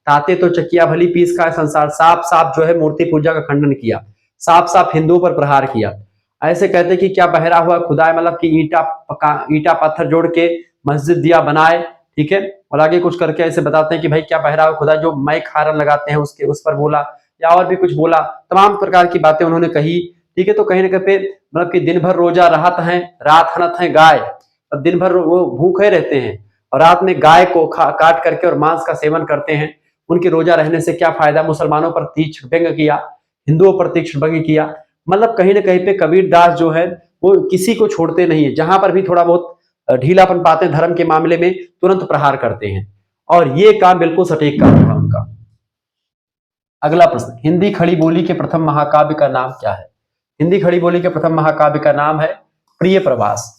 ताते तो चकिया भली पीस का संसार। साफ साफ जो है मूर्ति पूजा का खंडन किया, साफ साफ हिंदुओं पर प्रहार किया। ऐसे कहते कि क्या बहरा हुआ खुदा, मतलब कि ईटा पत्थर जोड़ के मस्जिद दिया बनाए। ठीक है, और आगे कुछ करके ऐसे बताते हैं कि भाई क्या बहरा हुआ खुदा जो माइक हारन लगाते हैं उसके उस पर बोला, या और भी कुछ बोला। तमाम प्रकार की बातें उन्होंने कही। ठीक है, तो कहीं ना कहीं मतलब कि दिन भर रोजा रहत हैं, रात हनत है गाय। और दिन भर वो भूखे रहते हैं और रात में गाय को काट करके और मांस का सेवन करते हैं। उनके रोजा रहने से क्या फायदा? मुसलमानों पर तीक्ष्ण व्यंग्य किया, हिंदुओं पर तीक्ष्ण व्यंग्य किया। मतलब कहीं ना कहीं पे कबीरदास जो है वो किसी को छोड़ते नहीं है। जहां पर भी थोड़ा बहुत ढीलापन पाते हैं धर्म के मामले में तुरंत प्रहार करते हैं, और ये काम बिल्कुल सटीक काम था उनका। अगला प्रश्न, हिंदी खड़ी बोली के प्रथम महाकाव्य का नाम क्या है? हिंदी खड़ी बोली के प्रथम महाकाव्य का नाम है प्रिय प्रवास।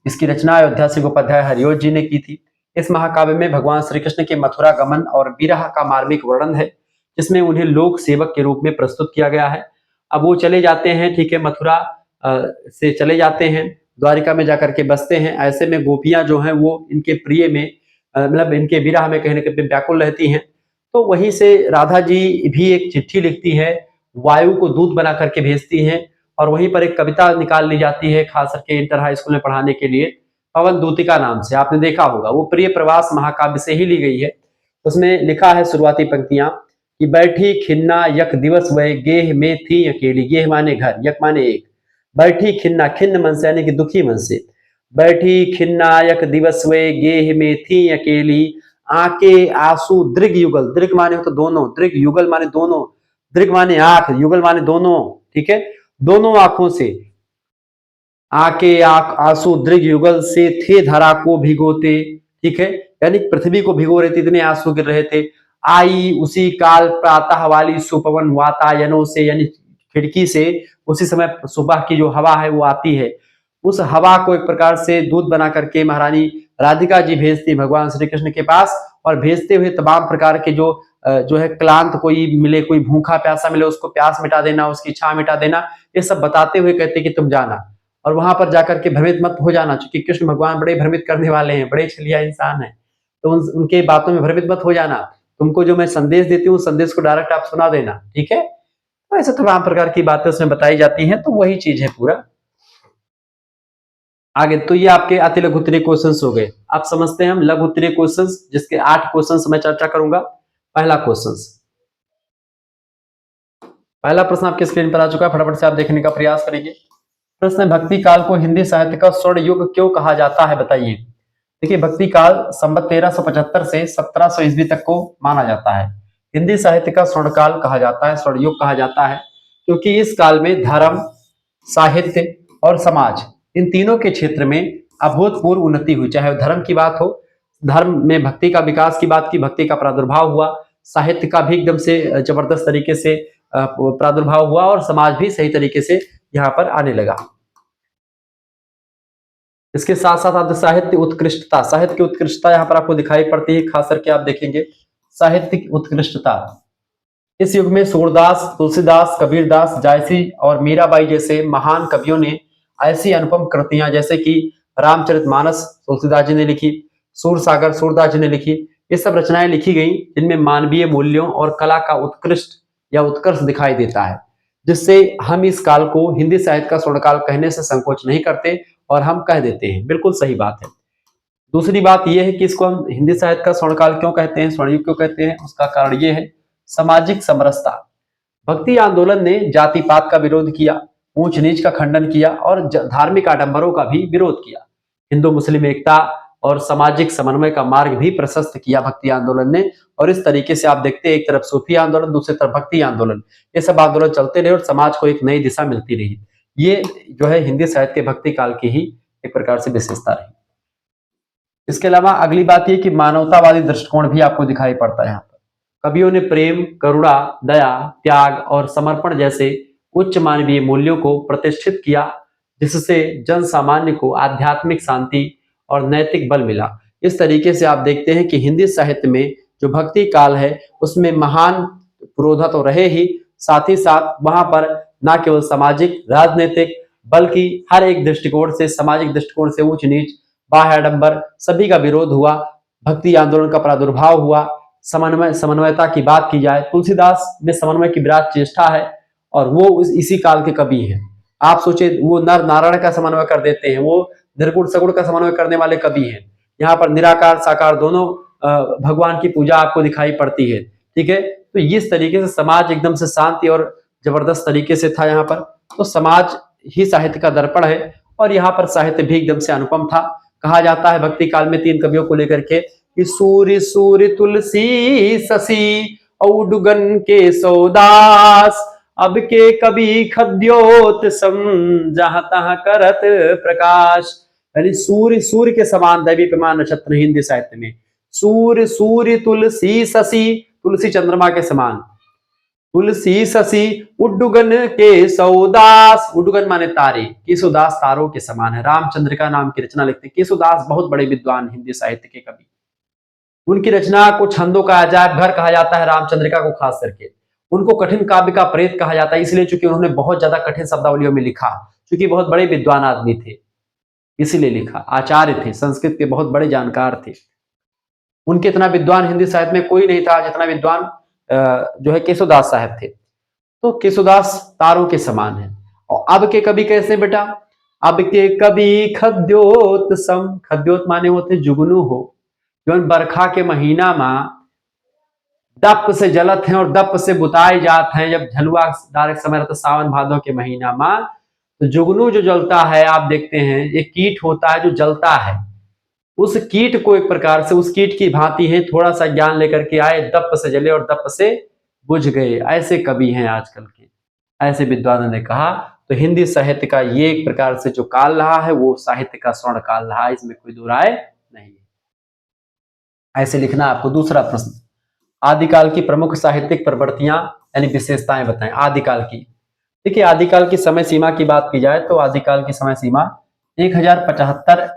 इसकी रचना अयोध्या सिंह उपाध्याय हरियोध जी ने की थी। इस महाकाव्य में भगवान श्री कृष्ण के मथुरा गमन और विरह का मार्मिक वर्णन है, जिसमें उन्हें लोक सेवक के रूप में प्रस्तुत किया गया है। अब वो चले जाते हैं, ठीक है, मथुरा से चले जाते हैं द्वारिका में जाकर के बसते हैं। ऐसे में गोपियां जो हैं वो इनके प्रिय में मतलब इनके विरह में कहीं ना कहीं व्याकुल रहती हैं। तो वहीं से राधा जी भी एक चिट्ठी लिखती है, वायु को दूत बना करके भेजती हैं, और वहीं पर एक कविता निकाल ली जाती है खास करके इंटर हाई स्कूल में पढ़ाने के लिए, पवन दूतिका नाम से। आपने देखा होगा, वो प्रिय प्रवास महाकाव्य से ही ली गई है। उसमें लिखा है शुरुआती पंक्तियां कि बैठी खिन्ना यक दिवस वह गेह में थी अकेली। गेह माने घर, यक माने एक। बैठी खिन्ना, खिन्न मन से यानी कि दुखी मन से। बैठी खिन्ना यक दिवस वे गेह में थी अकेली। आके आंसू दृग युगल, दृग माने तो दोनों, दृग युगल माने दोनों, दृग माने आंख, युगल माने दोनों, ठीक है, दोनों आंखों से। आके आंख आंसू दृग युगल से थे धरा को भिगोते, ठीक है, यानी पृथ्वी को भिगो रहे थे, इतने आंसू गिर रहे थे। आई उसी काल प्रातः वाली सुपवन वातायनों से, यानी खिड़की से उसी समय सुबह की जो हवा है वो आती है। उस हवा को एक प्रकार से दूध बना करके महारानी राधिका जी भेजती भगवान श्री कृष्ण के पास, और भेजते हुए तमाम प्रकार के जो है क्लांत कोई मिले, कोई भूखा प्यासा मिले, उसको प्यास मिटा देना, उसकी इच्छा मिटा देना, ये सब बताते हुए कहते कि तुम जाना और वहां पर जाकर के भ्रमित मत हो जाना, क्योंकि कृष्ण भगवान बड़े भ्रमित करने वाले हैं, बड़े छलिया इंसान है। तो उनके बातों में भ्रमित मत हो जाना। तुमको जो मैं संदेश देती हूँ, संदेश को डायरेक्ट आप सुना देना, ठीक है। तो ऐसे तमाम प्रकार की बातें उसमें बताई जाती हैं। तो वही चीज है पूरा। आगे तो ये आपके अति लघु उत्तरीय क्वेश्चंस हो गए। अब समझते हैं हम लघु उत्तरीय क्वेश्चंस, जिसके 8 क्वेश्चंस मैं चर्चा करूंगा। पहला क्वेश्चंस, पहला प्रश्न आपके स्क्रीन पर आ चुका है, फटाफट से आप देखने का प्रयास करेंगे। प्रश्न है, भक्ति काल को हिंदी साहित्य का स्वर्ण युग क्यों कहा जाता है, बताइए। देखिए, भक्ति काल संवत 1375 से 1700 ईस्वी तक को माना जाता है। हिंदी साहित्य का स्वर्ण काल कहा जाता है, स्वर्ण युग कहा जाता है, क्योंकि इस काल में धर्म, साहित्य और समाज, इन तीनों के क्षेत्र में अभूतपूर्व उन्नति हुई। चाहे धर्म की बात हो, धर्म में भक्ति का विकास की बात की, भक्ति का प्रादुर्भाव हुआ, साहित्य का भी एकदम से जबरदस्त तरीके से प्रादुर्भाव हुआ, और समाज भी सही तरीके से यहाँ पर आने लगा। इसके साथ साथ आप साहित्य उत्कृष्टता, साहित्य की उत्कृष्टता यहाँ पर आपको दिखाई पड़ती है, खास करके आप देखेंगे साहित्य की उत्कृष्टता। इस युग में सूरदास, तुलसीदास, कबीरदास, जायसी और मीराबाई जैसे महान कवियों ने ऐसी अनुपम कृतियां, जैसे कि रामचरितमानस तुलसीदास जी ने लिखी, सूरसागर सूरदास जी ने लिखी, ये सब रचनाएं लिखी गई जिनमें मानवीय मूल्यों और कला का उत्कृष्ट या उत्कर्ष दिखाई देता है, जिससे हम इस काल को हिंदी साहित्य का स्वर्णकाल कहने से संकोच नहीं करते और हम कह देते हैं, बिल्कुल सही बात है। दूसरी बात यह है कि इसको हम हिंदी साहित्य का स्वर्णकाल क्यों कहते हैं, स्वर्णयुग क्यों कहते हैं, उसका कारण यह है सामाजिक समरसता। भक्ति आंदोलन ने जाति पात का विरोध किया, ऊंच नीच का खंडन किया और धार्मिक आडंबरों का भी विरोध किया। हिंदू मुस्लिम एकता और सामाजिक समन्वय का मार्ग भी प्रशस्त किया भक्ति आंदोलन ने। और इस तरीके से आप देखते हैं, एक तरफ सूफी आंदोलन, दूसरी तरफ भक्ति आंदोलन, ये सब आंदोलन चलते रहे और समाज को एक नई दिशा मिलती रही। ये जो है हिंदी साहित्य के भक्ति काल की ही एक प्रकार से विशेषता रही। इसके अलावा अगली बात यह कि मानवतावादी दृष्टिकोण भी आपको दिखाई पड़ता है यहाँ पर। कवियों ने प्रेम, करुणा, दया, त्याग और समर्पण जैसे उच्च मानवीय मूल्यों को प्रतिष्ठित किया, जिससे जन सामान्य को आध्यात्मिक शांति और नैतिक बल मिला। इस तरीके से आप देखते हैं कि हिंदी साहित्य में जो भक्ति काल है उसमें महान पुरोधा तो रहे ही, साथ ही साथ वहां पर न केवल सामाजिक, राजनीतिक, बल्कि हर एक दृष्टिकोण से, सामाजिक दृष्टिकोण से ऊंच नीच, बाह्य आडंबर सभी का विरोध हुआ, भक्ति आंदोलन का प्रादुर्भाव हुआ। समन्वयता की बात की जाए, तुलसीदास में समन्वय की विराट चेष्टा है और वो इसी काल के कवि हैं। आप सोचे, वो नर नारायण का समन्वय कर देते हैं, वो निर्गुण सगुण का समन्वय करने वाले कवि हैं। यहाँ पर निराकार साकार दोनों भगवान की पूजा आपको दिखाई पड़ती है, ठीक है। तो इस तरीके से समाज एकदम से शांति और जबरदस्त तरीके से था यहाँ पर। तो समाज ही साहित्य का दर्पण है और यहाँ पर साहित्य भी एकदम से अनुपम था। कहा जाता है भक्ति काल में 3 कवियों को लेकर के कि सूर्य सूर्य तुलसी शशि औडुगन के सौदास, अब के कवि खद्योत सम जहां तहां करत प्रकाश। यानी सूर्य सूर्य के समान दैवी प्रमाण नक्षत्र हिंदी साहित्य में। सूर्य सूर्य तुलसी शशि, तुलसी चंद्रमा के समान, तुलसी शशि उड्डुगन के सौदास, उड्डुगन माने तारे, केशोदास तारों के समान है। रामचंद्रिका नाम की रचना लिखते। केशोदास बहुत बड़े विद्वान हिंदी साहित्य के कवि। उनकी रचना को छंदों का अजायब घर कहा जाता है, रामचंद्रिका को खास करके। उनको कठिन काव्य का प्रेत कहा जाता है, इसलिए चूंकि उन्होंने बहुत ज्यादा कठिन शब्दावलियों में लिखा, क्योंकि बहुत बड़े विद्वान आदमी थे। इसीलिए लिखा। आचार्य थे, संस्कृत के बहुत बड़े जानकार थे। उनके इतना विद्वान हिंदी साहित्य में कोई नहीं था जितना विद्वान जो है केशवदास साहब थे। तो केशवदास तारों के समान है। और अब के कवि कैसे बेटा? अब के कवि खद्योत सम, खद्योत माने होते जुगनू हो, जो बरखा के महीना में दप से जलत हैं और दप से बुताए जात हैं। जब झलुआ डायरेक्ट समय रहता सावन भादों के महीना में, तो जुगनू जो जलता है, आप देखते हैं एक कीट होता है जो जलता है, उस कीट को एक प्रकार से उस कीट की भांति है, थोड़ा सा ज्ञान लेकर के आए, दप से जले और दप से बुझ गए। ऐसे कवि हैं आजकल के, ऐसे विद्वानों ने कहा। तो हिंदी साहित्य का ये एक प्रकार से जो काल रहा है वो साहित्य का स्वर्ण काल रहा है, इसमें कोई दो राय नहीं है। ऐसे लिखना आपको। दूसरा प्रश्न, आदिकाल की प्रमुख साहित्यिक प्रवृत्तियां यानी विशेषताएं बताएं। आदिकाल की, देखिए आदिकाल की समय सीमा की बात की जाए तो आदिकाल की समय सीमा 1075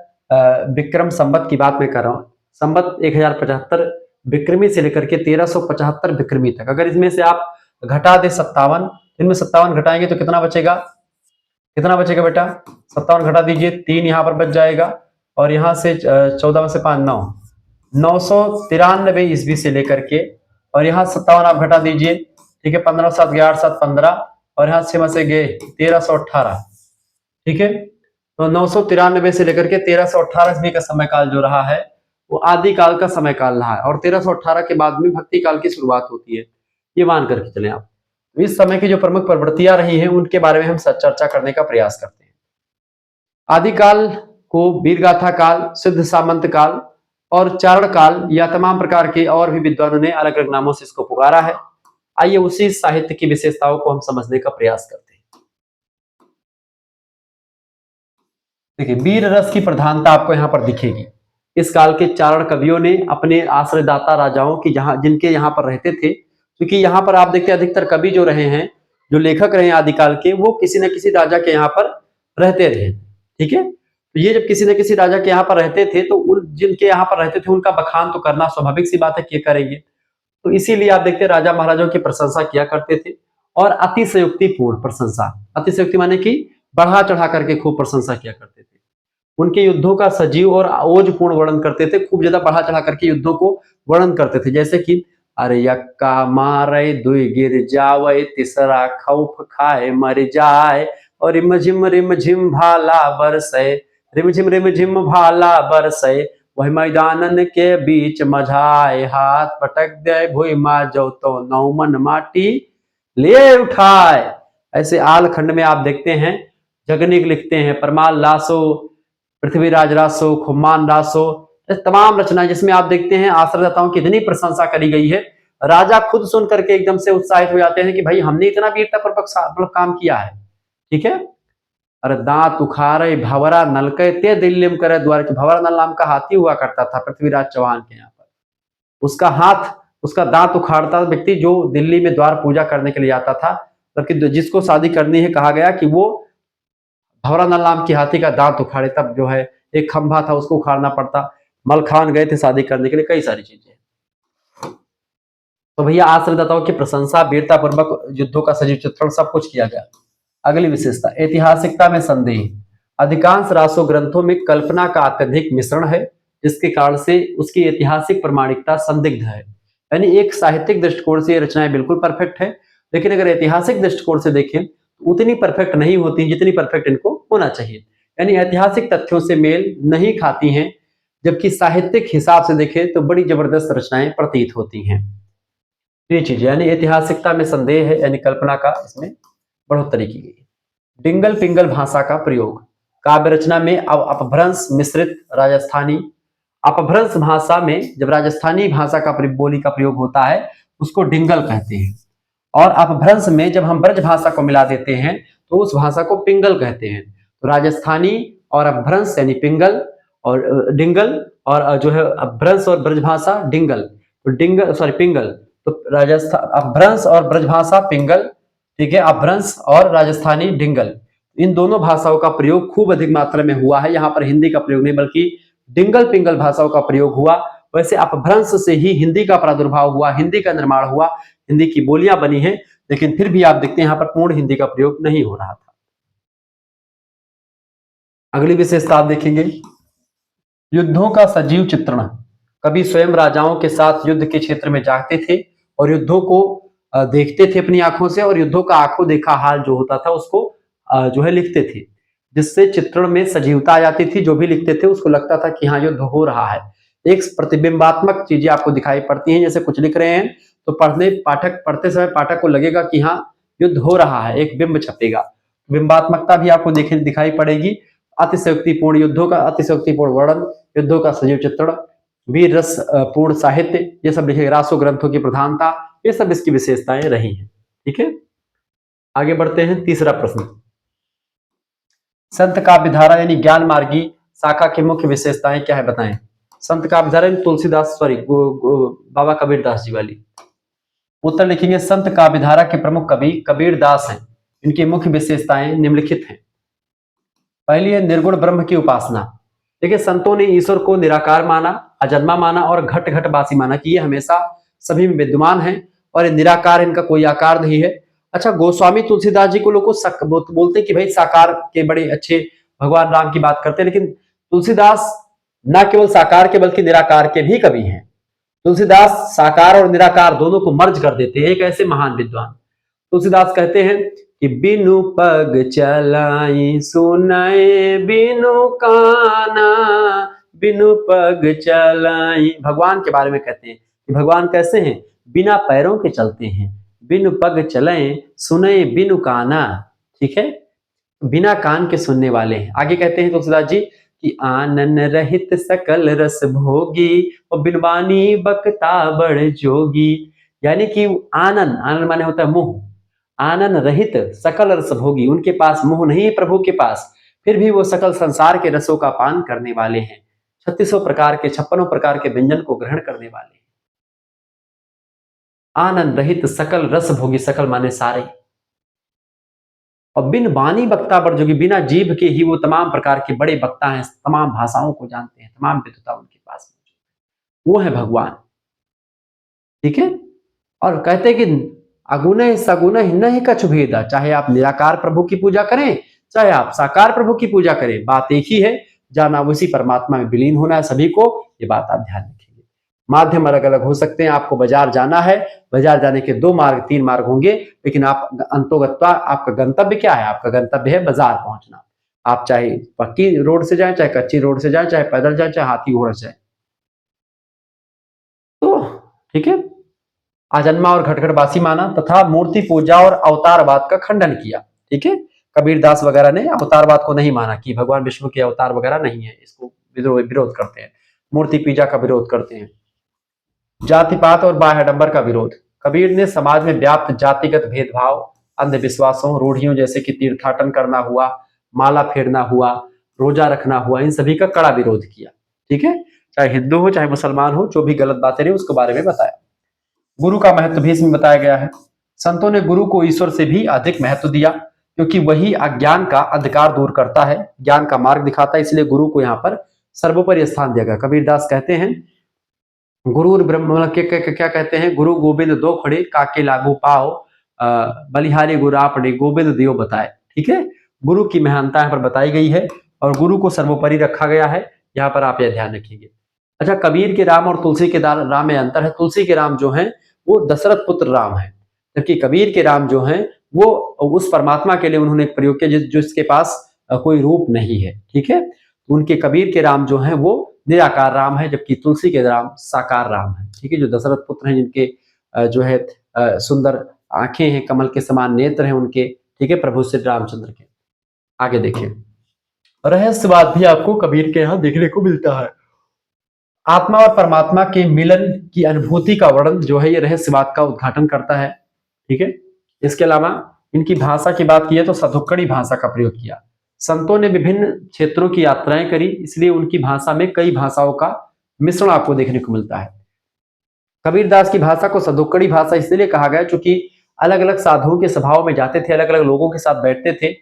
विक्रम संवत की बात मैं कर रहा हूं। संवत 1075 विक्रमी से लेकर के 1375 विक्रमी तक। अगर इसमें से आप घटा दे 57, इनमें 57 घटाएंगे तो कितना बचेगा? कितना बचेगा बेटा? 57 घटा दीजिए, 3 यहां पर बच जाएगा और यहां से 14 में से 5 9, 993 ईस्वी से लेकर के, और यहाँ 57 आप घटा दीजिए, ठीक है, 15 7 11 7 15, और यहाँ 6 में से गए 1318, ठीक है। तो 993 से लेकर के 1318 ईस्वी का समय काल जो रहा है वो आदिकाल का समय काल रहा है, और 1318 के बाद में भक्ति काल की शुरुआत होती है, ये मान करके चले आप। इस समय की जो प्रमुख प्रवृत्तियां रही हैं उनके बारे में हम चर्चा करने का प्रयास करते हैं। आदिकाल को वीरगाथा काल, सिद्ध सामंत काल और चारण काल या तमाम प्रकार के और भी विद्वानों ने अलग अलग नामों से इसको पुकारा है। आइए उसी साहित्य की विशेषताओं को हम समझने का प्रयास करते हैं। देखिए वीर रस की प्रधानता आपको यहां पर दिखेगी। इस काल के चारण कवियों ने अपने आश्रयदाता राजाओं की जहां जिनके यहाँ पर रहते थे, क्योंकि यहाँ पर आप देखते हैं अधिकतर कवि जो रहे हैं, जो लेखक रहे हैं आदिकाल के, वो किसी न किसी राजा के यहाँ पर रहते रहे, ठीक है। तो ये जब किसी न किसी राजा के यहाँ पर रहते थे तो उन जिनके यहाँ पर रहते थे उनका बखान तो करना स्वाभाविक सी बात है कि करेंगे। तो इसीलिए आप देखते हैं राजा महाराजाओं की प्रशंसा किया करते थे, और अतिशयोक्तिपूर्ण प्रशंसा, अतिशयोक्ति माने कि बढ़ा चढ़ा करके खूब प्रशंसा किया करते थे। उनके युद्धों का सजीव और ओजपूर्ण वर्णन करते थे, खूब ज्यादा बढ़ा चढ़ा करके युद्धों को वर्णन करते थे। जैसे कि अरे यक्का मारे दुई गिर जावे, तीसरा खौफ खाए मर जाए, और रिम झिम भाला बरसे, रिम झिम भाला बरसे, वही मैदानन के बीच मझाए, हाथ पटक दे भुई मा जो तो नौमन माटी ले उठाए। ऐसे आल खंड में आप देखते हैं जगनिक लिखते हैं, परमाल लासो, पृथ्वीराज रासो, खुम्मान रासो, तमाम रचनाएं जिसमें आप देखते हैं आश्रयदाताओं की इतनी प्रशंसा करी गई है, राजा खुद सुन करके एकदम से उत्साहित हो जाते हैं कि भाई हमने इतना वीरतापूर्वक काम किया है, ठीक है। अरे दांत उखाड़े भंवरा नलके ते दिल्लीम करे द्वार, भंवरा नल नाम का हाथी हुआ करता था पृथ्वीराज चौहान के यहाँ पर। उसका हाथ, उसका दांत उखाड़ता व्यक्ति जो दिल्ली में द्वार पूजा करने के लिए आता था, जबकि जिसको शादी करनी है कहा गया कि वो भंवरा नल नाम की हाथी का दांत उखाड़े, तब जो है एक खंभा था उसको उखाड़ना पड़ता। मलखान गए थे शादी करने के लिए, कई सारी चीजें। तो भैया आश्रयदाताओं की प्रशंसा, वीरता पूर्वक युद्धों का सजीव चित्रण सब कुछ किया गया। अगली विशेषता, ऐतिहासिकता में संदेह। अधिकांश रासो ग्रंथों में कल्पना का अत्यधिक मिश्रण है, जिसके कारण से उसकी ऐतिहासिक प्रमाणिकता संदिग्ध है। यानी एक साहित्यिक दृष्टिकोण से ये रचनाएं बिल्कुल परफेक्ट है, लेकिन अगर ऐतिहासिक दृष्टिकोण से देखें तो उतनी परफेक्ट नहीं होती जितनी परफेक्ट इनको होना चाहिए। यानी ऐतिहासिक तथ्यों से मेल नहीं खाती हैं, जबकि साहित्यिक हिसाब से देखें तो बड़ी जबरदस्त रचनाएं प्रतीत होती हैं। ये चीज यानी ऐतिहासिकता में संदेह है, यानी कल्पना का इसमें बढ़ोतरी की गई। डिंगल पिंगल भाषा का प्रयोग। काव्य रचना में अब अपभ्रंश मिश्रित राजस्थानी, अपभ्रंश भाषा में जब राजस्थानी भाषा का बोली का प्रयोग होता है उसको डिंगल कहते हैं, और अपभ्रंश में जब हम ब्रज भाषा को मिला देते हैं तो उस भाषा को पिंगल कहते हैं। तो राजस्थानी और अपभ्रंश यानी पिंगल और डिंगल, और जो है अपभ्रंश और ब्रज भाषा डिंगल, तो डिंगल सॉरी पिंगल। तो राजस्थान अपभ्रंश और ब्रज भाषा पिंगल, ठीक है, अपभ्रंश और राजस्थानी डिंगल। इन दोनों भाषाओं का प्रयोग खूब अधिक मात्रा में हुआ है, यहाँ पर हिंदी का प्रयोग नहीं बल्कि डिंगल पिंगल भाषाओं का प्रयोग हुआ। वैसे अपभ्रंश से ही हिंदी का प्रादुर्भाव हुआ, हिंदी का निर्माण हुआ, हिंदी की बोलियां बनी हैं, लेकिन फिर भी आप देखते हैं यहाँ पर पूर्ण हिंदी का प्रयोग नहीं हो रहा था। अगली विशेषता आप देखेंगे, युद्धों का सजीव चित्रण। कवि स्वयं राजाओं के साथ युद्ध के क्षेत्र में जाते थे और युद्धों को देखते थे अपनी आंखों से, और युद्धों का आंखों देखा हाल जो होता था उसको जो है लिखते थे, जिससे चित्रण में सजीवता आ जाती थी। जो भी लिखते थे उसको लगता था कि हाँ युद्ध हो रहा है। एक प्रतिबिंबात्मक चीजें आपको दिखाई पड़ती हैं, जैसे कुछ लिख रहे हैं तो पढ़ते समय पाठक को लगेगा कि हाँ युद्ध हो रहा है, एक बिंब छपेगा। बिंबात्मकता भी आपको दिखाई पड़ेगी। अतिशयोक्तिपूर्ण युद्धों का अतिशयोक्तिपूर्ण वर्णन, युद्धों का सजीव चित्रण, वीर रस पूर्ण साहित्य, ये सब लिखे। रासो ग्रंथों की प्रधानता, ये सब इसकी विशेषताएं रही हैं। ठीक है, आगे बढ़ते हैं। तीसरा प्रश्न, संत काव्यधारा यानी ज्ञान मार्गी शाखा की मुख्य विशेषताएं क्या है, बताएं। संत काव्यधारा तुलसीदास बाबा कबीरदास जी वाली। उत्तर लिखेंगे, संत काव्यधारा के प्रमुख कवि कबीरदास हैं। इनकी मुख्य विशेषताएं निम्नलिखित हैं। पहली है निर्गुण ब्रह्म की उपासना। देखिए, संतों ने ईश्वर को निराकार माना, अजन्मा माना और घट घटवासी माना कि ये हमेशा सभी में विद्यमान है और ये निराकार, इनका कोई आकार नहीं है। अच्छा, गोस्वामी तुलसीदास जी को लोग बोलते हैं कि भाई साकार के बड़े अच्छे भगवान राम की बात करते हैं, लेकिन तुलसीदास न केवल साकार के बल्कि निराकार के भी कवि हैं। तुलसीदास साकार और निराकार दोनों को मर्ज कर देते हैं, एक ऐसे महान विद्वान। तुलसीदास कहते हैं कि बिनु पग चलाई सुनाए बिनु काना, बिनु पग चलाई। भगवान के बारे में कहते हैं कि भगवान कैसे हैं, बिना पैरों के चलते हैं, बिनु पग चले सुने बिनु काना। ठीक है, बिना कान के सुनने वाले हैं। आगे कहते हैं तुलसीदास जी कि आनन रहित सकल रस भोगी और बिनवानी बकता बड़ जोगी। यानी कि आनन, आनन माने होता है मुंह, आनन रहित सकल रस भोगी, उनके पास मुंह नहीं है प्रभु के पास, फिर भी वो सकल संसार के रसों का पान करने वाले हैं। 36 प्रकार के 56 प्रकार के व्यंजन को ग्रहण करने वाले हैं। आनंद रहित सकल रस भोगी, सकल माने सारे, और बिन वाणी वक्ता बड़ जोगी, बिना जीभ के ही वो तमाम प्रकार के बड़े वक्ता हैं, तमाम भाषाओं को जानते हैं, तमाम विद्वता उनके पास मौजूद है। वो है भगवान। ठीक है, और कहते हैं कि अगुण सगुण नहीं कछु भेदा। चाहे आप निराकार प्रभु की पूजा करें, चाहे आप साकार प्रभु की पूजा करें, बात एक ही है, जाना उसी परमात्मा में विलीन होना है सभी को। ये बात आप ध्यान रखेंगे। माध्यम अलग अलग हो सकते हैं। आपको बाजार जाना है, बाजार जाने के 2 मार्ग 3 मार्ग होंगे, लेकिन आप अंतोगत्वा आपका गंतव्य क्या है, आपका गंतव्य है बाजार पहुंचना। आप चाहे पक्की रोड से जाए, चाहे कच्ची रोड से जाए, चाहे पैदल जाए, चाहे हाथी घोड़े से जाए। तो ठीक है, अजन्मा और घटघटवासी माना तथा मूर्ति पूजा और अवतारवाद का खंडन किया। ठीक है, कबीरदास वगैरह ने अवतारवाद को नहीं माना कि भगवान विष्णु के अवतार वगैरह नहीं है, इसको विरोध करते हैं। मूर्ति पूजा का विरोध करते हैं। जातिपात और बाह्यडंबर का विरोध। कबीर ने समाज में व्याप्त जातिगत भेदभाव, अंधविश्वासों, रूढ़ियों जैसे कि तीर्थाटन करना हुआ, माला फेरना हुआ, रोजा रखना हुआ, इन सभी का कड़ा विरोध किया। ठीक है, चाहे हिंदू हो चाहे मुसलमान हो, जो भी गलत बातें रही उसके बारे में बताया। गुरु का महत्व भी इसमें बताया गया है। संतों ने गुरु को ईश्वर से भी अधिक महत्व दिया, क्योंकि वही अज्ञान का अंधकार दूर करता है, ज्ञान का मार्ग दिखाता है, इसलिए गुरु को यहाँ पर सर्वोपरि स्थान दिया गया। कबीरदास कहते हैं, गुरु ब्रह्म क्या कहते हैं, गुरु गोविंद दो खड़े काके लागू पाओ, बलिहारी गुरु आपने गोविंद दियो बताए। ठीक है, गुरु की महानता यहाँ पर बताई गई है और गुरु को सर्वोपरि रखा गया है। यहाँ पर आप यह ध्यान रखिएगा। अच्छा, कबीर के राम और तुलसी के राम में अंतर है। तुलसी के राम जो हैं वो दशरथ पुत्र राम है, जबकि कबीर के राम जो हैं वो उस परमात्मा के लिए उन्होंने प्रयोग किया जिसके पास कोई रूप नहीं है। ठीक है, उनके कबीर के राम जो हैं वो निराकार राम है, जबकि तुलसी के राम साकार राम है। ठीक है, जो दशरथ पुत्र हैं, जिनके जो है सुंदर आंखें हैं, कमल के समान नेत्र हैं उनके। ठीक है, प्रभु श्री रामचंद्र के। आगे देखिए, रहस्यवाद भी आपको कबीर के यहाँ देखने को मिलता है। आत्मा और परमात्मा के मिलन की अनुभूति का वर्णन जो है ये रहस्यवाद का उद्घाटन करता है। ठीक है, इसके अलावा इनकी भाषा की बात की है तो सधुक्कड़ी भाषा का प्रयोग किया। संतों ने विभिन्न क्षेत्रों की यात्राएं करी, इसलिए उनकी भाषा में कई भाषाओं का मिश्रण आपको देखने को मिलता है। कबीरदास की भाषा को सधुक्कड़ी भाषा इसलिए कहा गया क्योंकि अलग अलग साधुओं के स्वभाव में जाते थे, अलग अलग लोगों के साथ बैठते थे,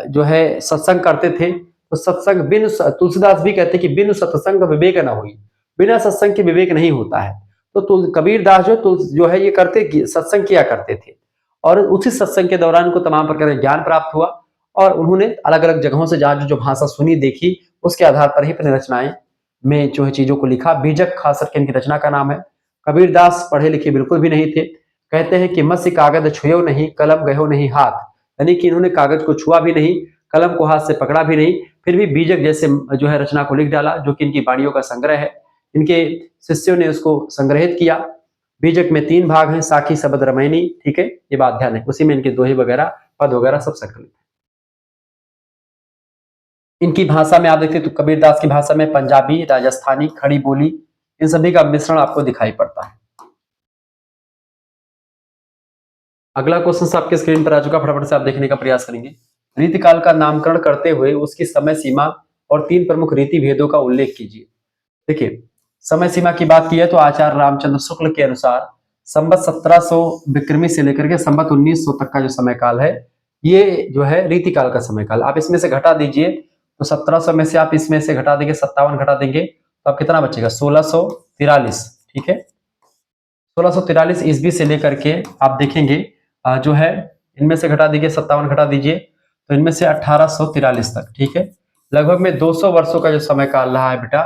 जो है सत्संग करते थे। तो सत्संग बिन, तुलसीदास भी कहते कि बिन सत्संग विवेक न हुई, बिना सत्संग के विवेक नहीं होता है। तो कबीरदास जो है ये करते सत्संग किया करते थे और उसी सत्संग के दौरान उनको तमाम प्रकार का ज्ञान प्राप्त हुआ और उन्होंने अलग अलग जगहों से जहाँ जो भाषा सुनी देखी उसके आधार पर ही अपनी रचनाएं में जो है चीजों को लिखा। बीजक खास करके इनकी रचना का नाम है। कबीरदास पढ़े लिखे बिल्कुल भी नहीं थे। कहते हैं कि मत्स्य कागज छुयो नहीं, कलम गयो नहीं हाथ, यानी कि इन्होंने कागज को छुआ भी नहीं, कलम को हाथ से पकड़ा भी नहीं, फिर भी बीजक जैसे जो है रचना को लिख डाला, जो कि इनकी वाणियों का संग्रह है। इनके शिष्यों ने उसको संग्रहित किया। बीजक में 3 भाग हैं, साखी शब्द रामायणी, ठीक है, ये बात ध्यान है, उसी में इनके दोहे वगैरह पद वगैरह सब संकलित है। इनकी भाषा में आप देखते तो कबीरदास की भाषा में पंजाबी, राजस्थानी, खड़ी बोली, इन सभी का मिश्रण आपको दिखाई पड़ता है। अगला क्वेश्चन आपके स्क्रीन पर आ चुका, फटाफट से आप देखने का प्रयास करेंगे। रीतिकाल का नामकरण करते हुए उसकी समय सीमा और 3 प्रमुख रीति भेदों का उल्लेख कीजिए। देखिए, समय सीमा की बात की है तो आचार्य रामचंद्र शुक्ल के अनुसार संवत 1700 विक्रमी से लेकर के संवत 1900 तक का जो समय काल है, ये जो है रीतिकाल का समय काल। आप इसमें से घटा दीजिए तो 1700 में से आप इसमें से घटा देंगे, 57 घटा देंगे तो आप कितना बचेगा, 1643, ठीक है। 1643 ईस्वी से लेकर के आप देखेंगे जो है, इनमें से घटा दीजिए, 57 घटा दीजिए तो इनमें से 1843 तक, ठीक है। लगभग में 200 वर्षों का जो समय काल रहा है बेटा,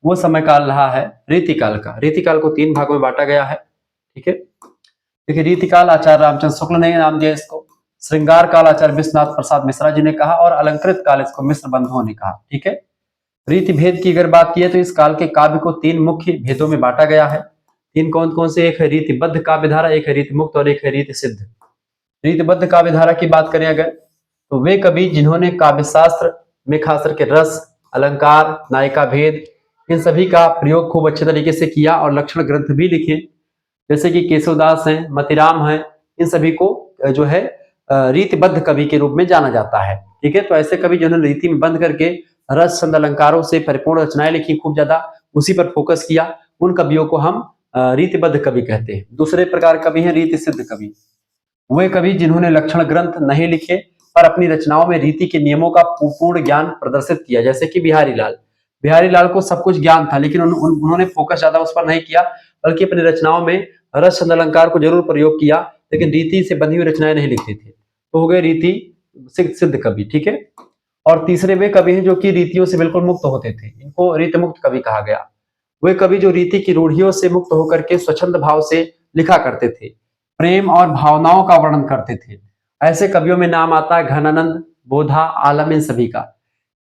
वो समय काल रहा है रीतिकाल का। रीतिकाल को 3 भागों में बांटा गया है, ठीक है। देखिए, रीतिकाल आचार्य रामचंद्र शुक्ल ने नाम दिया इसको, श्रृंगार काल आचार्य विश्वनाथ प्रसाद मिश्रा जी ने कहा, और अलंकृत काल इसको मिश्र बंधुओं ने कहा, ठीक है। रीति भेद की अगर बात की है तो इस काल के काव्य को 3 मुख्य भेदों में बांटा गया है। 3 कौन कौन से, एक है रीतिबद्ध काव्य धारा, एक है रीति मुक्त और एक है रीति सिद्ध। रीतिबद्ध काव्य धारा की बात करें अगर, तो वे कवि जिन्होंने काव्य शास्त्र में खास करके रस, अलंकार, नायिका भेद, इन सभी का प्रयोग खूब अच्छे तरीके से किया और लक्षण ग्रंथ भी लिखे, जैसे कि केशवदास हैं, मतिराम हैं, इन सभी को जो है रीतिबद्ध कवि के रूप में जाना जाता है, ठीक है। तो ऐसे कवि जिन्होंने रीति में बंद करके रस, छंद, अलंकारों से परिपूर्ण रचनाएं लिखी, खूब ज्यादा उसी पर फोकस किया, उन कवियों को हम रीतिबद्ध कवि कहते हैं। दूसरे प्रकार कवि हैं रीति सिद्ध कवि। वे कवि जिन्होंने लक्षण ग्रंथ नहीं लिखे पर अपनी रचनाओं में रीति के नियमों का पूर्ण ज्ञान प्रदर्शित किया, जैसे कि बिहारी लाल। बिहारी लाल को सब कुछ ज्ञान था लेकिन उन्होंने फोकस ज्यादा उस पर नहीं किया, बल्कि अपनी रचनाओं में रस, छंद, अलंकार को जरूर प्रयोग किया, लेकिन रीति से बंधी हुई रचनाएं नहीं लिखते थे। तो हो गए रीति सिद्ध कवि, ठीक है। और तीसरे वे कवि हैं जो कि रीतियों से बिल्कुल मुक्त होते थे, इनको रीति मुक्त कवि कहा गया। वे कवि जो रीति की रूढ़ियों से मुक्त होकर के स्वच्छंद भाव से लिखा करते थे, प्रेम और भावनाओं का वर्णन करते थे। ऐसे कवियों में नाम आता है घनानंद, बोधा, आलम, इन सभी का।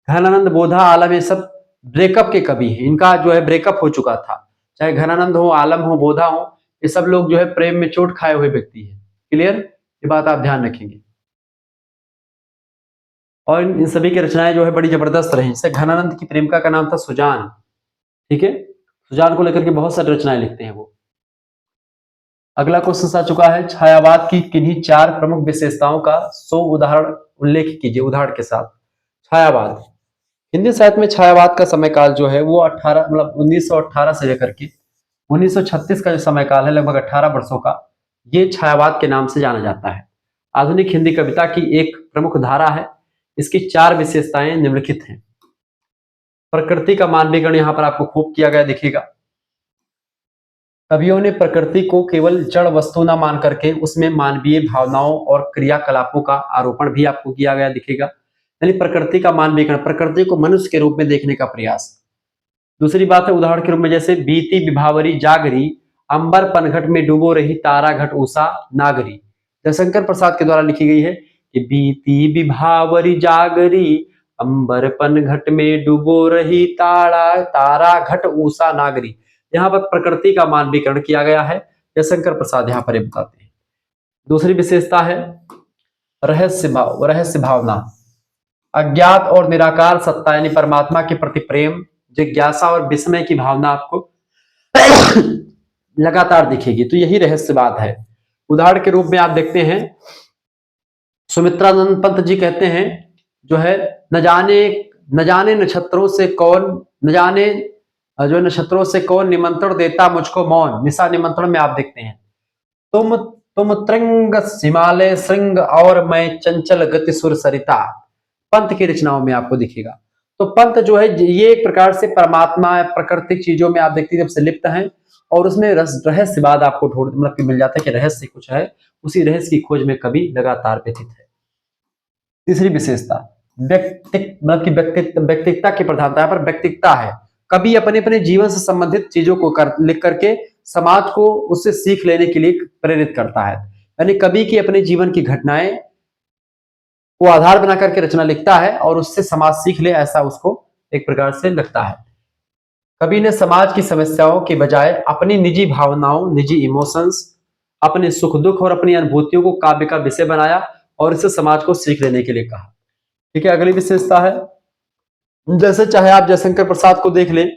घनानंद, बोधा, आलम ये सब ब्रेकअप के कवि हैं, इनका जो है ब्रेकअप हो चुका था। चाहे घनानंद हो, आलम हो, बोधा हो, ये सब लोग जो है प्रेम में चोट खाए हुए व्यक्ति हैं। क्लियर, ये बात आप ध्यान रखेंगे। और इन सभी की रचनाएं जो है बड़ी जबरदस्त रही। जैसे घनानंद की प्रेमिका का नाम था सुजान, ठीक है। सुजान को लेकर के बहुत सारी रचनाएं लिखते हैं वो। अगला क्वेश्चन आ चुका है, छायावाद की किन्हीं 4 प्रमुख विशेषताओं का 100 उदाहरण उल्लेख कीजिए उदाहरण के साथ। छायावाद, हिंदी साहित्य में छायावाद का समय काल जो है वो 1918 से लेकर के 1936 का जो समय काल है, लगभग 18 वर्षों का, ये छायावाद के नाम से जाना जाता है। आधुनिक हिंदी कविता की एक प्रमुख धारा है। इसकी 4 विशेषताएं निम्नलिखित हैं। प्रकृति का मानवीकरण यहाँ पर आपको खूब किया गया दिखेगा। कवियों ने प्रकृति को केवल जड़ वस्तु न मान करके उसमें मानवीय भावनाओं और क्रियाकलापों का आरोपण भी आपको किया गया दिखेगा। यानी प्रकृति का मानवीकरण, प्रकृति को मनुष्य के रूप में देखने का प्रयास। दूसरी बात है उदाहरण के रूप में, जैसे बीती विभावरी जागरी, अंबर पनघट में डूबो रही तारा घट उषा नागरी, जयशंकर प्रसाद के द्वारा लिखी गई है कि बीती विभावरी जागरी, अंबर पनघट में डूबो रही तारा घट उषा नागरी। यहाँ पर प्रकृति का मानवीकरण किया गया है, जयशंकर प्रसाद यहाँ पर बताते हैं। दूसरी विशेषता है रहस्य भाव, रहस्य भावना, अज्ञात और निराकार सत्ता यानी परमात्मा के प्रति प्रेम, जिज्ञासा और विस्मय की भावना आपको लगातार दिखेगी, तो यही रहस्यवाद है। उदाहरण के रूप में आप देखते हैं सुमित्रानंद पंत जी कहते हैं जो है, न जाने नक्षत्रों से कौन, न जाने जो नक्षत्रों से कौन निमंत्रण देता मुझको मौन। निशा निमंत्रण में आप देखते हैं, तुम त्रिंग हिमालय श्रृंग और मैं चंचल गति सुर सरिता, पंत की रचनाओं में आपको दिखेगा। तो पंत जो है ये एक प्रकार से परमात्मा प्राकृतिक चीजों में आप देखते जब से लिप्त हैं, और उसमें रहस्यवाद आपको मतलब मिल जाता है कि रहस्य कुछ है, उसी रहस्य की खोज में कवि लगातार व्यथित है। तीसरी विशेषता मतलब कि व्यक्तित्वता की प्रधानता, यहाँ पर व्यक्तित्वता है। कवि अपने अपने जीवन से संबंधित चीजों को लिख करके समाज को उससे सीख लेने के लिए प्रेरित करता है। यानी कवि की अपने जीवन की घटनाएं को आधार बना करके रचना लिखता है और उससे समाज सीख ले, ऐसा उसको एक प्रकार से लगता है। कवि ने समाज की समस्याओं के बजाय अपनी निजी भावनाओं, निजी इमोशंस, अपने सुख दुख और अपनी अनुभूतियों को काव्य का विषय बनाया और इसे समाज को सीख लेने के लिए कहा। ठीक है, अगली विशेषता है, जैसे चाहे आप जयशंकर प्रसाद को देख लें,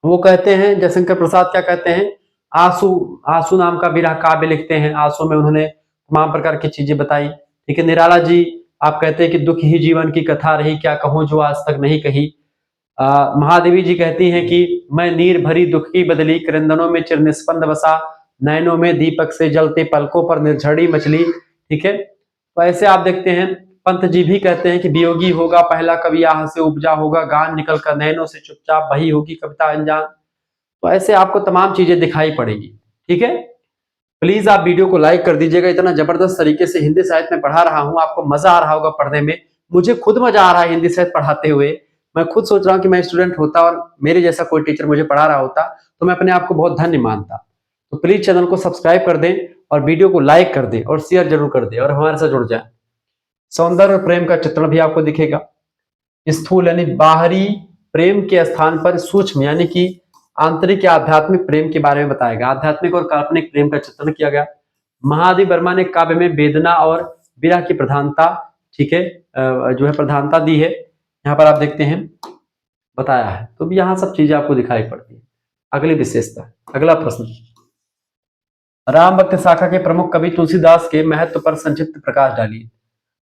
वो कहते हैं, जयशंकर प्रसाद क्या कहते हैं, आंसू, आंसू नाम का विरह काव्य लिखते हैं। आंसू में उन्होंने तमाम प्रकार की चीजें बताई। ठीक है, निराला जी आप कहते हैं कि दुख ही जीवन की कथा रही, क्या कहूं जो आज तक नहीं कही। महादेवी जी कहती हैं कि मैं नीर भरी दुख की बदली, क्रंदनों में चिर निस्पंद बसा, नैनों में दीपक से जलते पलकों पर निर्झड़ी मछली। ठीक है, तो ऐसे आप देखते हैं। पंत जी भी कहते हैं कि वियोगी होगा पहला कवि आह से उपजा होगा, गान निकल कर नैनों से चुपचाप, वही होगी कविता अनजान। तो ऐसे आपको तमाम चीजें दिखाई पड़ेगी। ठीक है, प्लीज आप वीडियो को लाइक कर दीजिएगा। इतना जबरदस्त तरीके से हिंदी साहित्य में पढ़ा रहा हूं, आपको मजा आ रहा होगा पढ़ने में। मुझे खुद मजा आ रहा है हिंदी साहित्य पढ़ाते हुए। मैं खुद सोच रहा हूं कि मैं स्टूडेंट होता और मेरे जैसा कोई टीचर मुझे पढ़ा रहा होता तो मैं अपने आप को बहुत धन्य मानता। तो प्लीज चैनल को सब्सक्राइब कर दें और वीडियो को लाइक कर दें और शेयर जरूर कर दें और हमारे साथ जुड़ जाए। सौंदर्य और प्रेम का चित्रण भी आपको दिखेगा। स्थूल यानी बाहरी प्रेम के स्थान पर सूक्ष्म यानी कि आंतरिक या आध्यात्मिक प्रेम के बारे में बताएगा। आध्यात्मिक और काल्पनिक प्रेम का चित्रण किया गया। महादेव वर्मा ने काव्य में वेदना और विरह की प्रधानता, ठीक है, जो है प्रधानता दी है। यहाँ पर आप देखते हैं बताया है, तो यहाँ सब चीजें आपको दिखाई पड़ती है। अगली विशेषता, अगला प्रश्न, राम भक्त शाखा के प्रमुख कवि तुलसीदास के महत्व पर संक्षिप्त प्रकाश डालिए।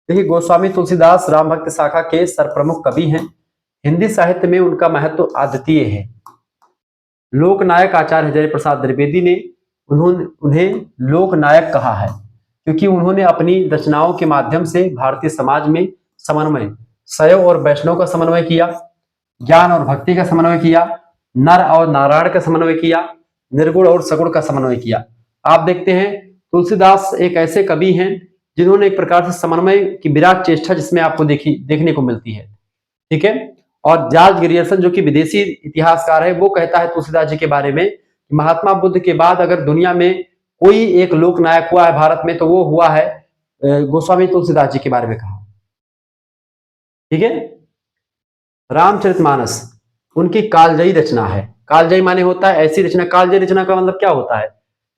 देखिए, गोस्वामी तुलसीदास राम भक्त शाखा के सर्वप्रमुख कवि हैं। हिंदी साहित्य में उनका महत्व अद्वितीय है। लोकनायक आचार्य हजारी प्रसाद द्विवेदी ने उन्हें लोकनायक कहा है क्योंकि उन्होंने अपनी रचनाओं के माध्यम से भारतीय समाज में समन्वय, शैव और वैष्णव का समन्वय किया, ज्ञान और भक्ति का समन्वय किया, नर और नारायण का समन्वय किया, निर्गुण और सगुण का समन्वय किया। आप देखते हैं तुलसीदास एक ऐसे कवि हैं जिन्होंने एक प्रकार से समन्वय की विराट चेष्टा जिसमें आपको देखने को मिलती है। ठीक है, और जॉर्ज ग्रियर्सन जो कि विदेशी इतिहासकार है, वो कहता है तुलसीदास जी के बारे में, महात्मा बुद्ध के बाद अगर दुनिया में कोई एक लोक नायक हुआ है भारत में तो वो हुआ है गोस्वामी तुलसीदास जी के बारे में कहा। ठीक है, रामचरितमानस उनकी कालजयी रचना है। कालजयी माने होता है ऐसी रचना। कालजयी रचना का मतलब क्या होता है,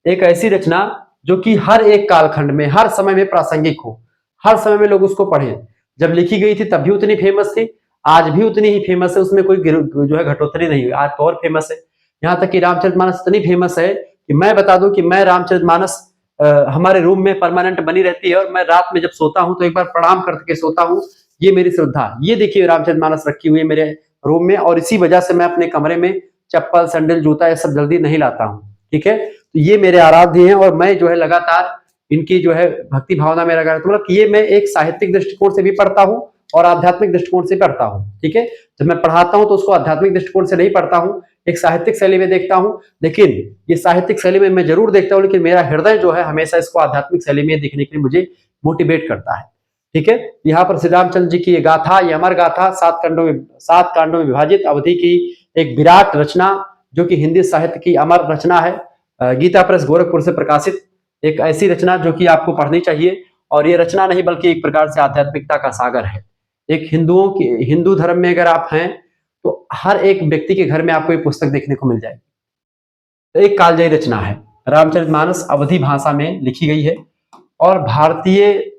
एक ऐसी रचना जो कि हर एक कालखंड में, हर समय में प्रासंगिक हो, हर समय में लोग उसको पढ़ें। जब लिखी गई थी तब भी उतनी फेमस थी, आज भी उतनी ही फेमस है, उसमें कोई जो है घटोत्तरी नहीं हुई, आज तो और फेमस है। यहाँ तक कि रामचरितमानस इतनी फेमस है कि मैं बता दूं कि मैं रामचरितमानस हमारे रूम में परमानेंट बनी रहती है और मैं रात में जब सोता हूं तो एक बार प्रणाम करके सोता हूं। ये मेरी श्रद्धा। ये देखिए रामचरितमानस रखी हुई है मेरे रूम में और इसी वजह से मैं अपने कमरे में चप्पल, सैंडल, जूता ये सब जल्दी नहीं लाता हूँ। ठीक है, तो ये मेरे आराध्य हैं और मैं जो है लगातार इनकी जो है भक्ति भावना में लगा, मतलब ये मैं एक साहित्यिक दृष्टिकोण से भी पढ़ता हूँ और आध्यात्मिक दृष्टिकोण से पढ़ता हूँ। ठीक है, जब मैं पढ़ाता हूँ तो उसको आध्यात्मिक दृष्टिकोण से नहीं पढ़ता हूँ, एक साहित्यिक शैली में देखता हूँ। लेकिन ये साहित्यिक शैली में मैं जरूर देखता हूँ, लेकिन मेरा हृदय जो है हमेशा इसको आध्यात्मिक शैली में देखने के लिए मुझे मोटिवेट करता है। ठीक है, यहाँ पर श्री रामचंद्र जी की ये गाथा, ये अमर गाथा 7 कांडों में विभाजित अवधि की एक विराट रचना जो कि हिंदी साहित्य की अमर रचना है। गीता प्रेस गोरखपुर से प्रकाशित एक ऐसी रचना जो कि आपको पढ़नी चाहिए। और ये रचना नहीं बल्कि एक प्रकार से आध्यात्मिकता का सागर है। एक हिंदू धर्म में अगर आप हैं तो हर एक व्यक्ति के घर में आपको ये पुस्तक देखने को मिल जाएगी। तो एक कालजयी रचना है। रामचरितमानस अवधी भाषा में लिखी गई है और भारतीय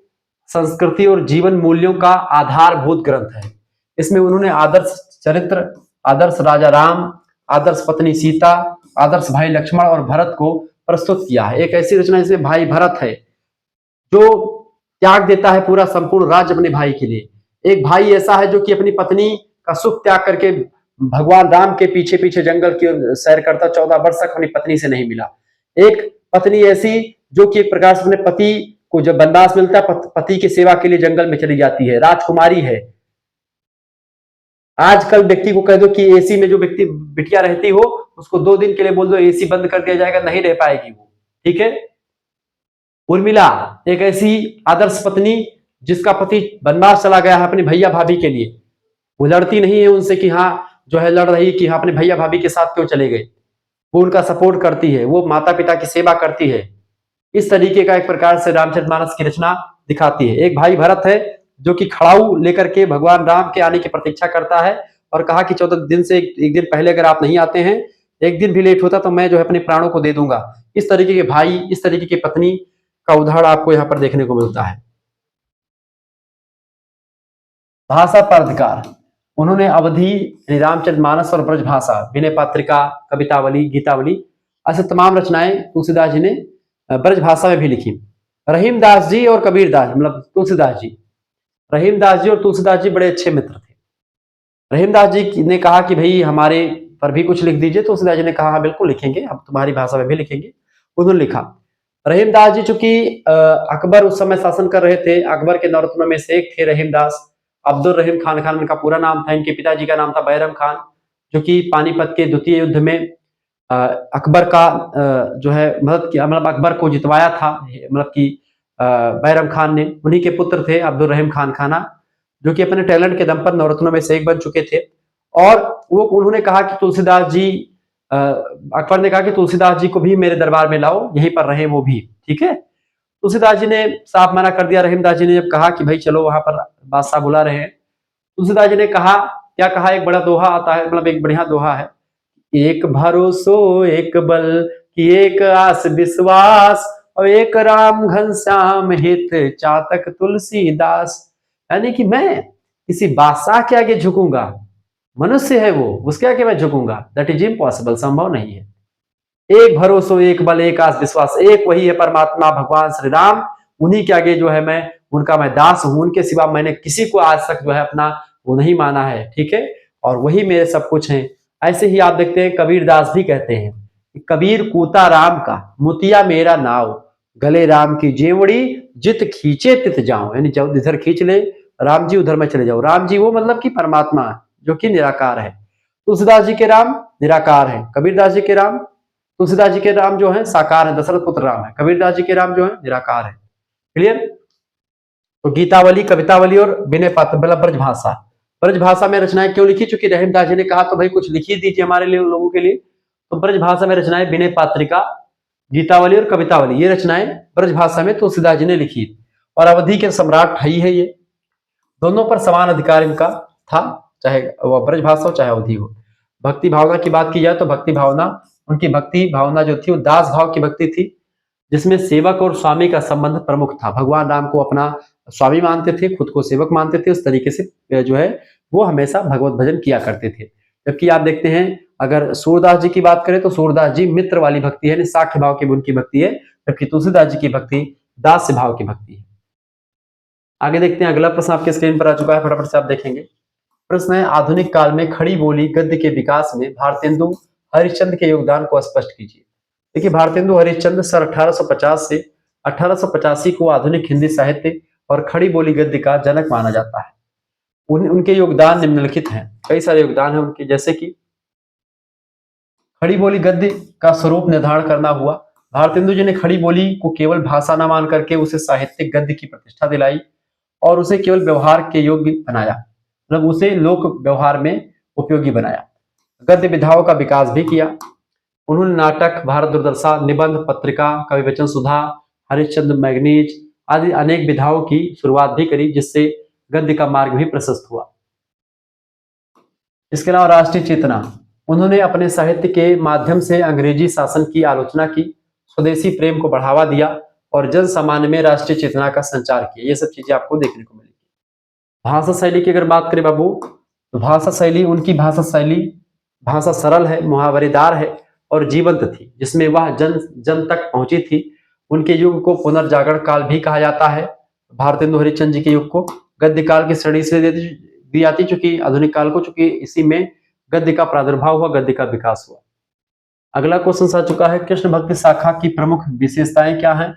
संस्कृति और जीवन मूल्यों का आधारभूत ग्रंथ है। इसमें उन्होंने आदर्श चरित्र, आदर्श राजा राम, आदर्श पत्नी सीता, आदर्श भाई लक्ष्मण और भरत को प्रस्तुत किया है। एक ऐसी रचना जिसमें भाई भरत है जो त्याग देता है पूरा संपूर्ण राज्य अपने भाई के लिए। एक भाई ऐसा है जो कि अपनी पत्नी का सुख त्याग करके भगवान राम के पीछे पीछे जंगल की ओर सैर करता, 14 वर्ष तक अपनी पत्नी से नहीं मिला। एक पत्नी ऐसी जो कि एक प्रकार से अपने पति को जब वनवास मिलता है पति की सेवा के लिए जंगल में चली जाती है, राजकुमारी है। आजकल व्यक्ति को कह दो कि एसी में जो व्यक्ति बिटिया रहती हो उसको 2 दिन के लिए बोल दो एसी बंद कर दिया जाएगा, नहीं रह पाएगी वो। ठीक है, उर्मिला एक ऐसी आदर्श पत्नी जिसका पति बनवास चला गया है अपने भैया भाभी के लिए, वो लड़ती नहीं है उनसे कि हाँ जो है लड़ रही कि हाँ अपने भैया भाभी के साथ क्यों चले गए, वो उनका सपोर्ट करती है, वो माता पिता की सेवा करती है। इस तरीके का एक प्रकार से रामचरितमानस की रचना दिखाती है। एक भाई भरत है जो कि खड़ाऊ लेकर के भगवान राम के आने की प्रतीक्षा करता है और कहा कि 14 दिन से एक दिन पहले अगर आप नहीं आते हैं, एक दिन भी लेट होता तो मैं जो है अपने प्राणों को दे दूंगा। इस तरीके के भाई, इस तरीके की पत्नी का उदाहरण आपको यहाँ पर देखने को मिलता है। भाषा पर अधिकार, उन्होंने अवधि, रामचरितमानस और ब्रजभाषा, विनय पात्रिका, कवितावली, गीतावली, ऐसे तमाम रचनाएं तुलसीदास जी ने ब्रजभाषा में भी लिखी। रहीमदास जी और कबीरदास मतलब तुलसीदास जी, रहीमदास जी और तुलसीदास जी बड़े अच्छे मित्र थे। रहीमदास जी ने कहा कि भाई हमारे पर भी कुछ लिख दीजिए, तुलसीदास जी ने कहा हाँ बिल्कुल लिखेंगे, हम तुम्हारी भाषा में भी लिखेंगे। उन्होंने लिखा। रहीमदास जी चूंकि अकबर उस समय शासन कर रहे थे, अकबर के नौरत्नों में से एक थे रहीमदास। अब्दुल रहीम खान खान इनका पूरा नाम था, इनके पिताजी का नाम था बैरम खान, जो कि पानीपत के द्वितीय युद्ध में अकबर का जो है मदद किया, मतलब अकबर को जितवाया था, मतलब कि बैरम खान ने, उन्हीं के पुत्र थे अब्दुल रहीम खान खाना, जो कि अपने टैलेंट के दम पर नवरत्नों में से एक बन चुके थे। और वो उन्होंने कहा कि तुलसीदास जी, अकबर ने कहा कि तुलसीदास जी को भी मेरे दरबार में लाओ, यहीं पर रहे वो भी, ठीक है। तुलसीदास जी ने साफ मना कर दिया। रहीमदास जी ने जब कहा कि भाई चलो वहां पर बादशाह बुला रहे हैं, तुलसीदास जी ने कहा, क्या कहा, एक बड़ा दोहा आता है, मतलब एक बढ़िया दोहा है, एक भरोसो एक बल की एक आस विश्वास, और एक राम घनश्याम हित चातक तुलसीदास। यानी कि मैं किसी बादशाह के आगे झुकूंगा, मनुष्य है वो, उसके आगे मैं झुकूंगा, दैट इज इम्पॉसिबल, संभव नहीं है। एक भरोसो एक बल एक आस विश्वास, एक वही है परमात्मा भगवान श्री राम, उन्हीं के आगे जो है मैं, उनका मैं दास हूं, उनके सिवा मैंने किसी को आज तक जो है अपना वो नहीं माना है, ठीक है, और वही मेरे सब कुछ हैं। ऐसे ही आप देखते हैं कबीरदास भी कहते हैं, कबीर कूता राम का मुतिया मेरा नाव, गले राम की जेवड़ी जित खींचे तित जाऊं, यानी जब इधर खींच ले राम जी उधर मैं चले जाऊं। राम जी वो मतलब कि परमात्मा जो कि निराकार है। तुलसीदास जी के राम निराकार है, कबीरदास जी के राम, तुलसीदास जी के राम जो है साकार है, दशरथ पुत्र राम है, कबीरदास जी के राम जो है निराकार है। क्लियर। तो गीतावली, कवितावली और विनय पात्र मतलब ब्रजभाषा, ब्रजभाषा में रचनाएं क्यों लिखी, चूंकि रहीमदास जी ने कहा तो भाई कुछ लिख ही दीजिए हमारे लिए लोगों के लिए, तो ब्रजभाषा में रचनाएं विनय पात्रिका, गीतावली और कवितावली, ये रचनाएं ब्रजभाषा में तुलसीदास जी ने लिखी। और अवधि के सम्राट है ही है ये, दोनों पर समान अधिकार इनका था, चाहे वह ब्रजभाषा हो चाहे अवधि हो। भक्ति भावना की बात की जाए तो भक्ति भावना, उनकी भक्ति भावना जो थी वो दास भाव की भक्ति थी, जिसमें सेवक और स्वामी का संबंध प्रमुख था। भगवान राम को अपना स्वामी मानते थे, खुद को सेवक मानते थे, उस तरीके से जो है वो हमेशा भगवत भजन किया करते थे। जबकि आप देखते हैं अगर सूरदास जी की बात करें तो सूरदास जी मित्र वाली भक्ति है, साख्य भाव की उनकी भक्ति है, जबकि तुलसीदास जी की भक्ति दास्य भाव की भक्ति है। आगे देखते हैं, अगला प्रश्न आपके स्क्रीन पर आ चुका है, फटाफट से आप देखेंगे। प्रश्न है, आधुनिक काल में खड़ी बोली गद्य के विकास में भारतेंदु हरिश्चंद्र के योगदान को स्पष्ट कीजिए। देखिए भारतेंदु हरिश्चंद्र सन 1850 से 1885 को आधुनिक हिंदी साहित्य और खड़ी बोली गद्य का जनक माना जाता है। उनके योगदान निम्नलिखित हैं, कई सारे योगदान हैं उनके, जैसे कि खड़ी बोली गद्य का स्वरूप निर्धारण करना हुआ। भारतेंदु जी ने खड़ी बोली को केवल भाषा न मान करके उसे साहित्यिक गद्य की प्रतिष्ठा दिलाई और उसे केवल व्यवहार के योग्य बनाया, मतलब उसे लोक व्यवहार में उपयोगी बनाया। गद्य विधाओं का विकास भी किया। उन्होंने नाटक, भारत दुर्दशा, निबंध, पत्रिका, कवि वचन सुधा, हरिश्चंद्र मैगनीज आदि अनेक विधाओं की शुरुआत भी करी, जिससे गद्य का मार्ग भी प्रशस्त हुआ। इसके अलावा राष्ट्रीय चेतना, उन्होंने अपने साहित्य के माध्यम से अंग्रेजी शासन की आलोचना की, स्वदेशी प्रेम को बढ़ावा दिया और जन सामान्य में राष्ट्रीय चेतना का संचार किया। ये सब चीजें आपको देखने को मिलेगी। भाषा शैली की अगर बात करें बाबू, तो भाषा शैली, उनकी भाषा शैली, भाषा सरल है, मुहावरेदार है और जीवंत थी, जिसमें वह जन जन तक पहुंची थी। उनके युग को पुनर्जागरण काल भी कहा जाता है। भारतेंदु हरिश्चंद्र जी के युग को गद्य काल की श्रेणी से दी जाती, चूंकि आधुनिक काल को, चूंकि इसी में गद्य का प्रादुर्भाव हुआ, गद्य का विकास हुआ। अगला क्वेश्चन आ चुका है, कृष्ण भक्ति शाखा की प्रमुख विशेषताएं क्या हैं?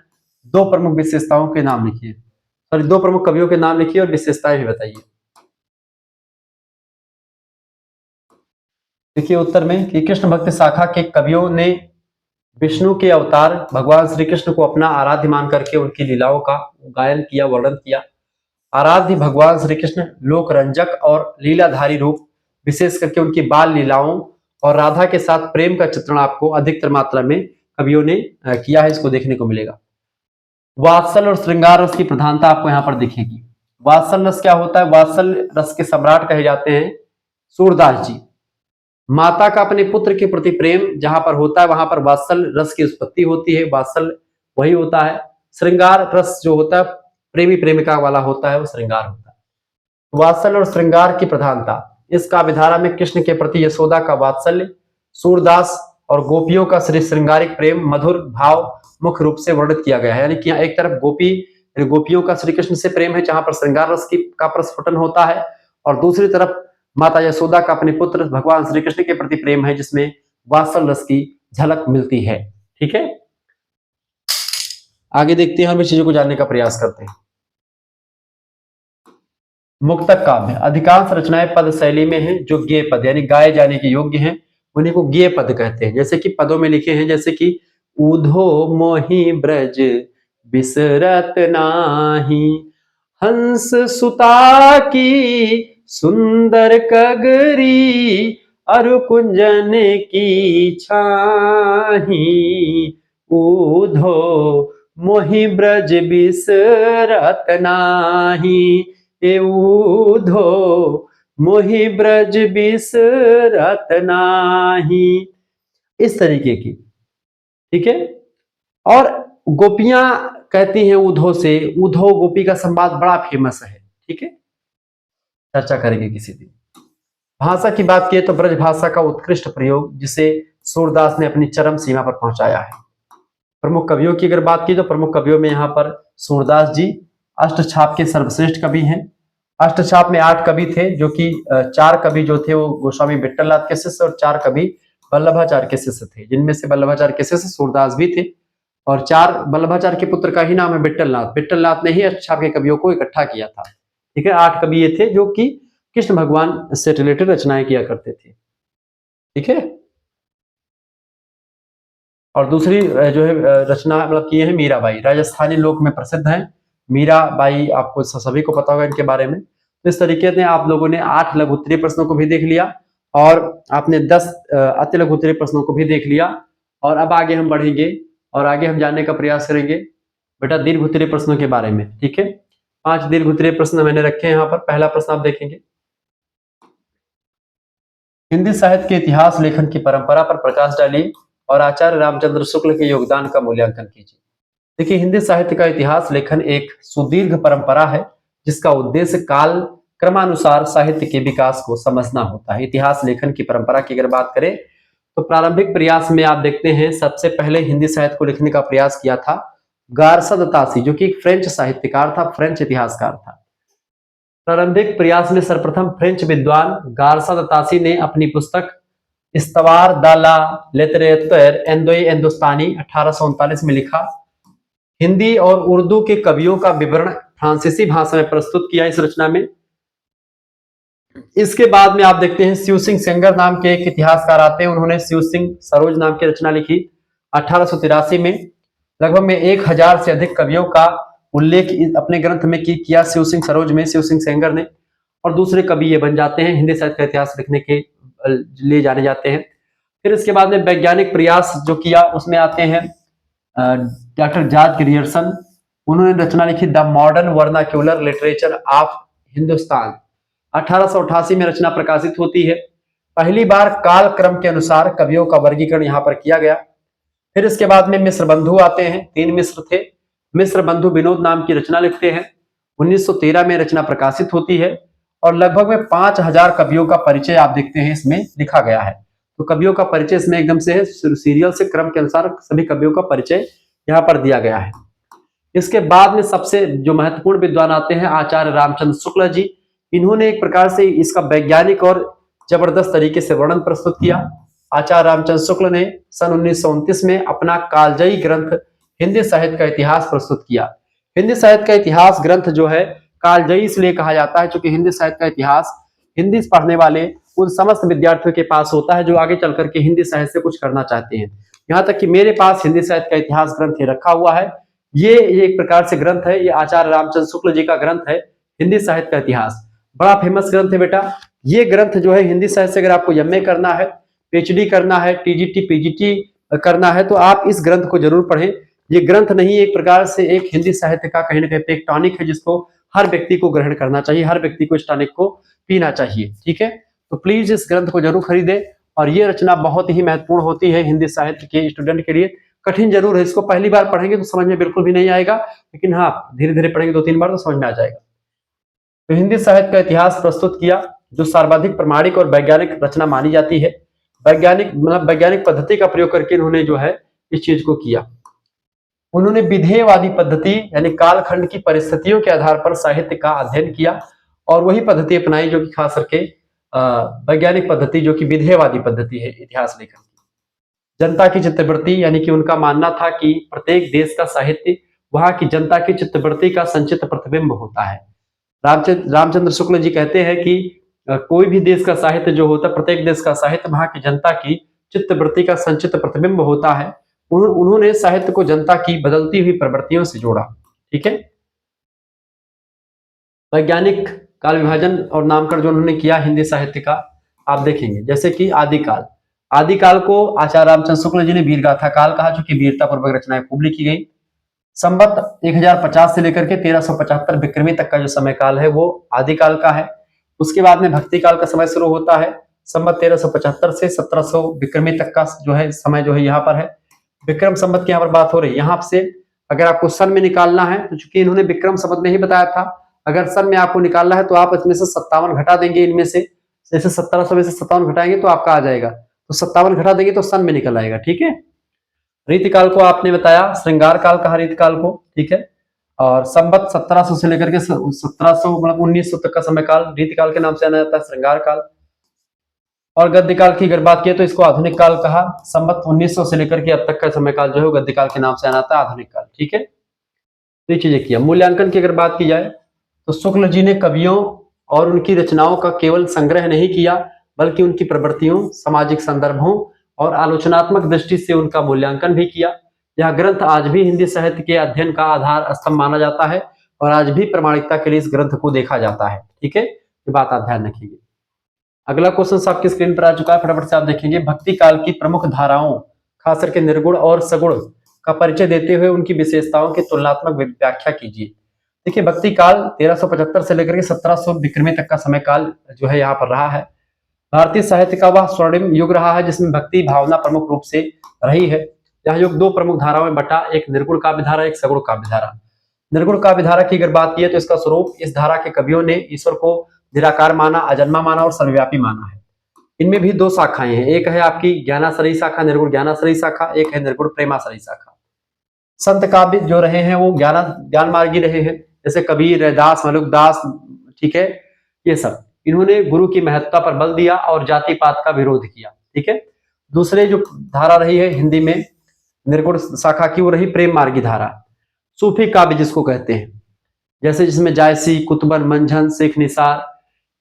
दो प्रमुख विशेषताओं के नाम लिखिए, सॉरी दो प्रमुख कवियों के नाम लिखिए और विशेषताएं भी बताइए। देखिए उत्तर में कि कृष्ण भक्ति शाखा के कवियों ने विष्णु के अवतार भगवान श्री कृष्ण को अपना आराध्य मान करके उनकी लीलाओं का गायन किया, वर्णन किया। आराध्य भगवान श्री कृष्ण लोक रंजक और लीलाधारी रूप, विशेष करके उनकी बाल लीलाओं और राधा के साथ प्रेम का चित्रण आपको अधिकतर मात्रा में कवियों ने किया है, इसको देखने को मिलेगा। वात्सल और श्रृंगार रस की प्रधानता आपको यहाँ पर दिखेगी। वात्सल रस क्या होता है? वात्सल रस के सम्राट कहे जाते हैं सूरदास जी। माता का अपने पुत्र के प्रति प्रेम जहां पर होता है वहां पर वात्सल रस की उत्पत्ति होती है, वात्सल वही होता है। श्रृंगार रस जो होता है प्रेमी प्रेमिका वाला होता है, वो श्रृंगार होता है। वात्सल और श्रृंगार की प्रधानता, इस काव्यधारा में कृष्ण के प्रति यशोदा का वात्सल्य, सूरदास और गोपियों का श्री श्रृंगारिक प्रेम मधुर भाव मुख्य रूप से वर्णित किया गया है। यानी कि एक तरफ गोपियों का श्री कृष्ण से प्रेम है जहां पर श्रृंगार रस का प्रस्फुटन होता है, और दूसरी तरफ माता यशोदा का अपने पुत्र भगवान श्री कृष्ण के प्रति प्रेम है जिसमें वात्सल रस की झलक मिलती है। ठीक है, आगे देखते हैं, हम इस चीजों को जानने का प्रयास करते हैं। मुक्तक काव्य, अधिकांश रचनाएं पद शैली में हैं जो गेय पद यानी गाए जाने के योग्य हैं, उन्हीं को गेय पद कहते हैं। जैसे कि पदों में लिखे हैं, जैसे कि उधो मोहि ब्रज बिसरत नाही, हंस सुता की सुंदर कगरी, अरु कुंजन की छाही, उधो मोहि ब्रज बिसरत नाही, उधो मोहि ब्रज बिसरत नाही, इस तरीके की। ठीक है, और गोपियां कहती हैं उधो से, उधो गोपी का संवाद बड़ा फेमस है। ठीक है, चर्चा करेंगे किसी दिन। भाषा की बात किए तो ब्रज भाषा का उत्कृष्ट प्रयोग जिसे सूरदास ने अपनी चरम सीमा पर पहुंचाया है। प्रमुख कवियों की अगर बात की तो प्रमुख कवियों में यहाँ पर सूरदास जी अष्टछाप के सर्वश्रेष्ठ कवि हैं। अष्टछाप में 8 कवि थे, जो कि 4 कवि जो थे वो गोस्वामी विट्ठलनाथ के शिष्य और 4 कवि वल्लभाचार्य के शिष्य थे, जिनमें से वल्लभाचार्य के शिष्य सूरदास भी थे, और 4 वल्लभाचार्य के पुत्र का ही नाम है विट्ठलनाथ। विट्ठलनाथ ने ही अष्टछाप के कवियों को इकट्ठा किया था। ठीक है, 8 कवि ये थे जो कि कृष्ण भगवान से रिलेटेड रचनाएं किया करते थे। ठीक है, और दूसरी जो है रचना मतलब की है मीराबाई, राजस्थानी लोक में प्रसिद्ध है मीराबाई, आपको सभी को पता होगा इनके बारे में। तो इस तरीके से आप लोगों ने 8 लघु उत्तरीय प्रश्नों को भी देख लिया और आपने 10 अति लघु उत्तरीय प्रश्नों को भी देख लिया, और अब आगे हम बढ़ेंगे और आगे हम जानने का प्रयास करेंगे बेटा दीर्घ उत्तरीय प्रश्नों के बारे में। ठीक है, 5 दीर्घ उत्तरीय प्रश्न मैंने रखे हैं यहाँ पर। पहला प्रश्न आप देखेंगे, हिंदी साहित्य के इतिहास लेखन की परंपरा पर प्रकाश डालिए और आचार्य रामचंद्र शुक्ल के योगदान का मूल्यांकन कीजिए। देखिए, हिंदी साहित्य का इतिहास लेखन एक सुदीर्घ परंपरा है जिसका उद्देश्य काल क्रमानुसार साहित्य के विकास को समझना होता है। इतिहास लेखन की परंपरा की अगर बात करें तो प्रारंभिक प्रयास में आप देखते हैं सबसे पहले हिंदी साहित्य को लिखने का प्रयास किया था गारसद तासी, जो कि एक फ्रेंच साहित्यकार था, फ्रेंच इतिहासकार था। प्रारंभिक प्रयास में सर्वप्रथम फ्रेंच विद्वान गारसद तासी ने अपनी पुस्तक इस्तवार द ला लिटरेचर हिंदुस्तानी 1839 में लिखा। हिंदी और उर्दू के कवियों का विवरण फ्रांसीसी भाषा में प्रस्तुत किया इस रचना में। इसके बाद में आप देखते हैं शिव सिंह सेंगर नाम के एक इतिहासकार आते हैं, उन्होंने शिव सिंह सरोज नाम की रचना लिखी 1883 में। लगभग में 1000 से अधिक कवियों का उल्लेख अपने ग्रंथ में किया शिव सिंह सरोज में, शिव सिंह सेंगर ने, और दूसरे कवि ये बन जाते हैं, हिंदी साहित्य का इतिहास लिखने के लिए जाने जाते हैं। फिर इसके बाद में वैज्ञानिक प्रयास जो किया उसमें आते हैं डॉक्टर जॉर्ज ग्रियर्सन, उन्होंने रचना लिखी the modern vernacular literature of Hindustan, 1888 में रचना प्रकाशित होती है। पहली बार काल क्रम के अनुसार कवियों का वर्गीकरण यहाँ पर किया गया। फिर इसके बाद में मिश्र बंधु आते हैं, 3 मिश्र थे। मिश्र बंधु विनोद नाम की रचना लिखते हैं, 1913 में रचना प्रकाशित होती है, और लगभग में 5000 कवियों का परिचय आप देखते हैं इसमें लिखा गया है। तो कवियों का परिचय इसमें एकदम से सीरियल से क्रम के अनुसार सभी कवियों का परिचय यहाँ पर दिया गया है। इसके बाद में सबसे जो महत्वपूर्ण विद्वान आते हैं आचार्य रामचंद्र शुक्ल जी, इन्होंने एक प्रकार से इसका वैज्ञानिक और जबरदस्त तरीके से वर्णन प्रस्तुत किया। आचार्य रामचंद्र शुक्ल ने सन 1929 में अपना कालजयी ग्रंथ हिंदी साहित्य का इतिहास प्रस्तुत किया। हिंदी साहित्य का इतिहास ग्रंथ जो है कालजयी इसलिए कहा जाता है क्योंकि हिंदी साहित्य का इतिहास हिंदी पढ़ने वाले उन समस्त विद्यार्थियों के पास होता है जो आगे चल करके हिंदी साहित्य से कुछ करना चाहते हैं। यहाँ तक कि मेरे पास हिंदी साहित्य का इतिहास ग्रंथ रखा हुआ है। ये एक प्रकार से ग्रंथ है, ये आचार्य रामचंद्र शुक्ल जी का ग्रंथ है हिंदी साहित्य का इतिहास, बड़ा फेमस ग्रंथ है बेटा। ये ग्रंथ जो है हिंदी साहित्य से अगर आपको एमए करना है, पीएचडी करना है, टीजीटी पीजीटी करना है तो आप इस ग्रंथ को जरूर पढ़ें। ये ग्रंथ नहीं, एक प्रकार से एक हिंदी साहित्य का कहीं ना कहीं एक टॉनिक है जिसको हर व्यक्ति को ग्रहण करना चाहिए, हर व्यक्ति को इस टॉनिक को पीना चाहिए। ठीक है, तो प्लीज इस ग्रंथ को जरूर खरीदे। और ये रचना बहुत ही महत्वपूर्ण होती है हिंदी साहित्य के स्टूडेंट के लिए। कठिन जरूर है, इसको पहली बार पढ़ेंगे तो समझ में बिल्कुल भी नहीं आएगा, लेकिन हाँ धीरे धीरे पढ़ेंगे 2-3 बार तो समझ में आ जाएगा। तो हिंदी साहित्य का इतिहास प्रस्तुत किया, जो सर्वाधिक प्रमाणिक और वैज्ञानिक रचना मानी जाती है। वैज्ञानिक मतलब वैज्ञानिक पद्धति का प्रयोग करके इन्होंने जो है इस चीज को किया। उन्होंने विधेयवादी पद्धति यानी कालखंड की परिस्थितियों के आधार पर साहित्य का अध्ययन किया और वही पद्धति अपनाई जो कि खास करके वैज्ञानिक पद्धति जो कि विधेयवादी पद्धति है इतिहास लेखन की। जनता की चित्तवृत्ति यानी कि उनका मानना था कि प्रत्येक देश का साहित्य वहां की जनता की चित्तवृत्ति का संचित प्रतिबिंब होता है। रामचंद्र शुक्ल जी कहते हैं कि कोई भी देश का साहित्य जो होता है, प्रत्येक देश का साहित्य वहां की जनता की चित्तवृत्ति का संचित प्रतिबिंब होता है। उन्होंने साहित्य को जनता की बदलती हुई प्रवृत्तियों से जोड़ा। ठीक है, वैज्ञानिक काल विभाजन और नामकरण जो उन्होंने किया हिंदी साहित्य का आप देखेंगे, जैसे कि आदिकाल। आदिकाल को आचार्य रामचंद्र शुक्ल जी ने वीर गाथा काल कहा, जो कि वीरता पूर्वक रचनाएं खूब लिखी गई। संवत 1050 से लेकर के 1375 विक्रमी तक का जो समय काल है वो आदिकाल का है। उसके बाद में भक्ति काल का समय शुरू होता है। संवत 1375 से 1700 विक्रमी तक का जो है समय जो है यहाँ पर है। विक्रम संवत की यहाँ पर बात हो रही है। यहाँ से अगर आपको सन में निकालना है तो चूंकि इन्होंने विक्रम संवत में ही बताया था, अगर सन में आपको निकालना है तो आप इसमें से 57 घटा देंगे। इनमें से जैसे 1700 में से 57 घटाएंगे तो आपका आ जाएगा, तो 57 घटा देंगे तो सन में निकल आएगा। ठीक है, रीतिकाल को आपने बताया, श्रृंगार काल कहा रीतिकाल को। ठीक है, और संवत 1700 से लेकर के 1700 मतलब 1900 तक का समय काल रीतिकाल के नाम से जाना जाता है, श्रृंगार काल। और गद्य काल की अगर बात किए तो इसको आधुनिक काल कहा। संवत 1900 से लेकर के अब तक का समय काल जो है गद्य काल के नाम से जाना जाता है, आधुनिक काल। ठीक है, तो ये चीजें किया। मूल्यांकन की अगर बात की जाए तो शुक्ल जी ने कवियों और उनकी रचनाओं का केवल संग्रह नहीं किया, बल्कि उनकी प्रवृत्तियों, सामाजिक संदर्भों और आलोचनात्मक दृष्टि से उनका मूल्यांकन भी किया। यह ग्रंथ आज भी हिंदी साहित्य के अध्ययन का आधार स्तंभ माना जाता है और आज भी प्रामाणिकता के लिए इस ग्रंथ को देखा जाता है। ठीक है, ये बात आप ध्यान रखिएगा। अगला क्वेश्चन आपकी स्क्रीन पर आ चुका है, फटाफट से आप देखेंगे। भक्ति काल की प्रमुख धाराओं, खास करके निर्गुण और सगुण का परिचय देते हुए उनकी विशेषताओं की तुलनात्मक व्याख्या कीजिए। देखिए, भक्ति काल 1375 से लेकर के 1700 विक्रमी तक का समय काल जो है यहाँ पर रहा है। भारतीय साहित्य का वह स्वर्णिम युग रहा है जिसमें भक्ति भावना प्रमुख रूप से रही है। यह युग दो प्रमुख धाराओं में बटा, एक निर्गुण काव्य धारा, एक सगुण काव्य धारा। निर्गुण काव्य धारा की अगर बात की है तो इसका स्वरूप, इस धारा के कवियों ने ईश्वर को निराकार माना, अजन्मा माना और सर्वव्यापी माना है। इनमें भी दो शाखाएं हैं, एक है आपकी ज्ञानाश्रयी शाखा, निर्गुण ज्ञानाश्रयी शाखा, एक है निर्गुण प्रेमाश्रयी शाखा। संत काव्य जो रहे हैं वो ज्ञान मार्गी रहे हैं, जैसे कबीर, रैदास, मलुकदास। ठीक है, ये सब इन्होंने गुरु की महत्ता पर बल दिया और जाति पात का विरोध किया। ठीक है, दूसरे जो धारा रही है हिंदी में निर्गुण शाखा की, वो रही प्रेम मार्गी धारा, सूफी काव्य जिसको कहते हैं, जैसे जिसमें जायसी, कुतुबन, मंझन, शेख निसार,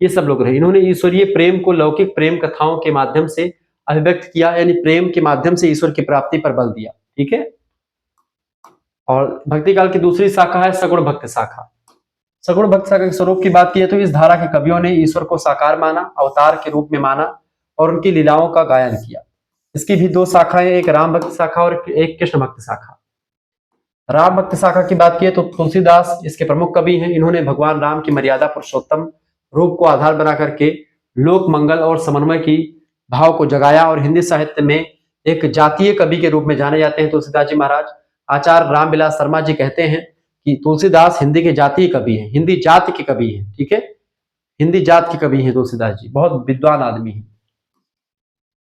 ये सब लोग रहे। इन्होंने ईश्वरीय प्रेम को लौकिक प्रेम कथाओं के माध्यम से अभिव्यक्त किया, यानी प्रेम के माध्यम से ईश्वर की प्राप्ति पर बल दिया। ठीक है, और भक्ति काल की दूसरी शाखा है सगुण भक्ति शाखा। सगुण भक्ति शाखा के स्वरूप की बात की है तो इस धारा के कवियों ने ईश्वर को साकार माना, अवतार के रूप में माना और उनकी लीलाओं का गायन किया। इसकी भी दो शाखाएं, एक राम भक्ति शाखा और एक कृष्ण भक्ति शाखा। राम भक्ति शाखा की बात की तो तुलसीदास इसके प्रमुख कवि हैं। इन्होंने भगवान राम की मर्यादा पुरुषोत्तम रूप को आधार बना करके लोक मंगल और समन्वय की भाव को जगाया और हिंदी साहित्य में एक जातीय कवि के रूप में जाने जाते हैं तुलसीदास जी महाराज। आचार्य रामविलास शर्मा जी कहते हैं कि तुलसीदास हिंदी के जातीय कवि हैं, हिंदी जाति के कवि हैं। ठीक है, हिंदी जात के कवि हैं तुलसीदास जी, बहुत विद्वान आदमी हैं।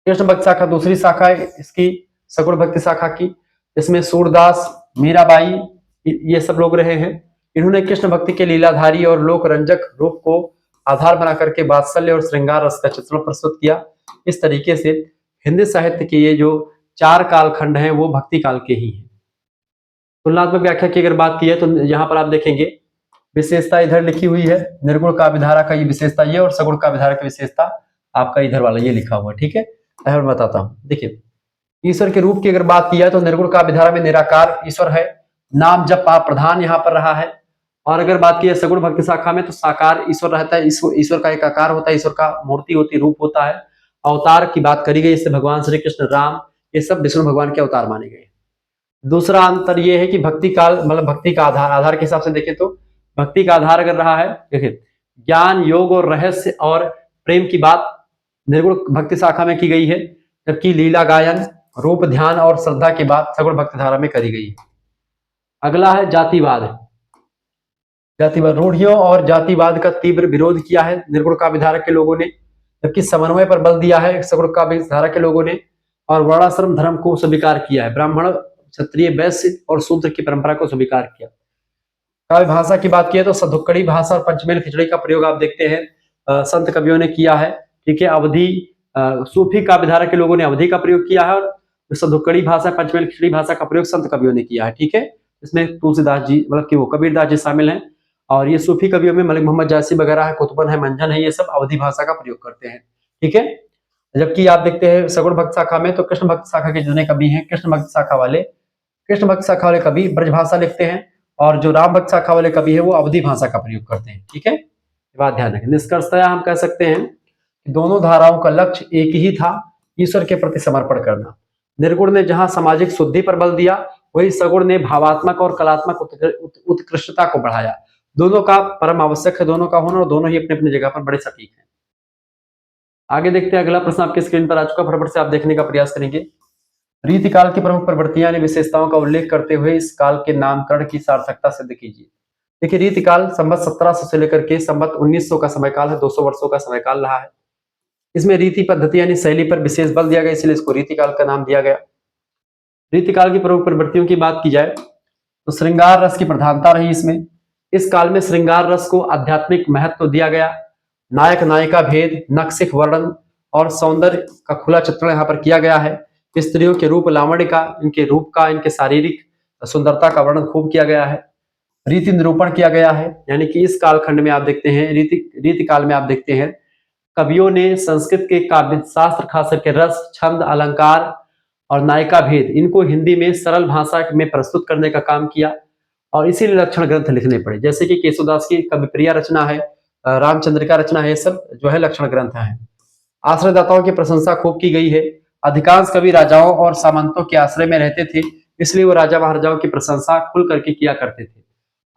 कृष्ण भक्ति शाखा दूसरी शाखा है इसकी, सगुण भक्ति शाखा की। इसमें सूरदास, मीराबाई, ये सब लोग रहे हैं। इन्होंने कृष्ण भक्ति के लीलाधारी और लोक रंजक रूप को आधार बना करके वात्सल्य और श्रृंगार रस का चित्रण प्रस्तुत किया। इस तरीके से हिंदी साहित्य के ये जो चार कालखंड हैं वो भक्ति काल के ही हैं। तुलनात्मक व्याख्या की अगर बात की है तो यहाँ पर आप देखेंगे विशेषता इधर लिखी हुई है, निर्गुण काव्य धारा का ये विशेषता ये, और सगुण काव्य धारा की विशेषता आपका इधर वाला ये लिखा हुआ है। ठीक है, मैं बताता हूँ। देखिए, ईश्वर के रूप की अगर बात की है तो निर्गुण काव्य धारा में निराकार ईश्वर है, नाम जप पाप प्रधान यहाँ पर रहा है। और अगर बात की जाए सगुण भक्ति शाखा में तो साकार ईश्वर रहता है, ईश्वर का एक आकार होता है, ईश्वर का मूर्ति होती है, रूप होता है। अवतार की बात करी गई, इससे भगवान श्री कृष्ण, राम, ये सब विष्णु भगवान के अवतार माने गए। दूसरा अंतर ये है कि भक्ति काल मतलब भक्ति का आधार के हिसाब से देखें तो भक्ति का आधार अगर रहा है, देखिए ज्ञान, योग और रहस्य और प्रेम की बात निर्गुण भक्ति शाखा में की गई है, जबकि लीला गायन, रूप ध्यान और श्रद्धा की बात सगुण भक्ति धारा में करी गई है। अगला है जातिवाद। जातिवाद, रूढ़ियों और जातिवाद का तीव्र विरोध किया है निर्गुण काव्य धारा के लोगों ने, जबकि समन्वय पर बल दिया है सगुण काव्य धारा के लोगों ने, और वर्णाश्रम धर्म को स्वीकार किया है, ब्राह्मण, क्षत्रिय, वैश्य और शूद्र की परंपरा को स्वीकार किया। काव्य भाषा की बात की तो सधुक्कड़ी भाषा और पंचमेल खिचड़ी का प्रयोग आप देखते हैं संत कवियों ने किया है। ठीक है, अवधि सूफी काव्य धारा के लोगों ने अवधि का प्रयोग किया है, और सधुक्कड़ी भाषा, पंचमेल खिचड़ी भाषा का प्रयोग संत कवियों ने किया है। ठीक है, इसमें तुलसीदास जी मतलब कि वो कबीरदास जी शामिल हैं, और ये सूफी कवियों में मलिक मोहम्मद जासी वगैरह है, कुतुबन है, मंजन है, ये सब अवधि भाषा का प्रयोग करते हैं। ठीक है, जबकि आप देखते हैं सगुण भक्त शाखा में तो कृष्ण भक्त शाखा के जितने कवि हैं, कृष्ण भक्त शाखा वाले कवि ब्रज भाषा लिखते हैं, और जो राम भक्त शाखा वाले कवि है वो अवधि भाषा का प्रयोग करते हैं। ठीक है, बात ध्यान रखें। निष्कर्षतः हम कह सकते हैं कि दोनों धाराओं का लक्ष्य एक ही था, ईश्वर के प्रति समर्पण करना। निर्गुण ने जहां सामाजिक शुद्धि पर बल दिया, वही सगुण ने भावात्मक और कलात्मक उत्कृष्टता को बढ़ाया। दोनों का परम आवश्यक है, दोनों का होना, और दोनों ही अपने अपनी जगह पर बड़े सटीक हैं। आगे देखते हैं, अगला प्रश्न आपके स्क्रीन पर आ चुका, फटाफट से आप देखने का प्रयास करेंगे। रीतिकाल की प्रमुख प्रवृत्तियां यानी विशेषताओं का उल्लेख करते हुए इस काल के नामकरण की सार्थकता सिद्ध कीजिए। देखिए, रीतिकाल संवत 1700 से लेकर के संवत 1900 का समयकाल है, 200 वर्षों का समयकाल रहा है। इसमें रीति पद्धति यानी शैली पर विशेष बल दिया गया, इसलिए इसको रीतिकाल का नाम दिया गया। रीतिकाल की प्रमुख प्रवृत्तियों की बात की जाए तो श्रृंगार रस की प्रधानता रही इसमें। इस काल में श्रृंगार रस को आध्यात्मिक महत्व दिया गया। नायक नायिका भेद, नक्सिक वर्णन और सौंदर्य का खुला चित्रण यहाँ पर किया गया है। स्त्रियों के रूप लावण्य का, इनके रूप का, इनके शारीरिक सुंदरता का वर्णन खूब किया गया है। रीति निरूपण किया गया है, यानी कि इस कालखंड में आप देखते हैं, रीति काल में आप देखते हैं कवियों ने संस्कृत के काव्य शास्त्र, खास करके रस, छंद, अलंकार और नायिका भेद, इनको हिंदी में सरल भाषा में प्रस्तुत करने का काम किया, और इसीलिए लक्षण ग्रंथ लिखने पड़े, जैसे कि केशवदास की कविप्रिया रचना है, रामचंद्रिका रचना है, ये सब जो है लक्षण ग्रंथ है। आश्रयदाताओं की प्रशंसा खूब की गई है। अधिकांश कवि राजाओं और सामंतों के आश्रय में रहते थे, इसलिए वो राजा महाराजाओं की प्रशंसा खुल करके किया करते थे।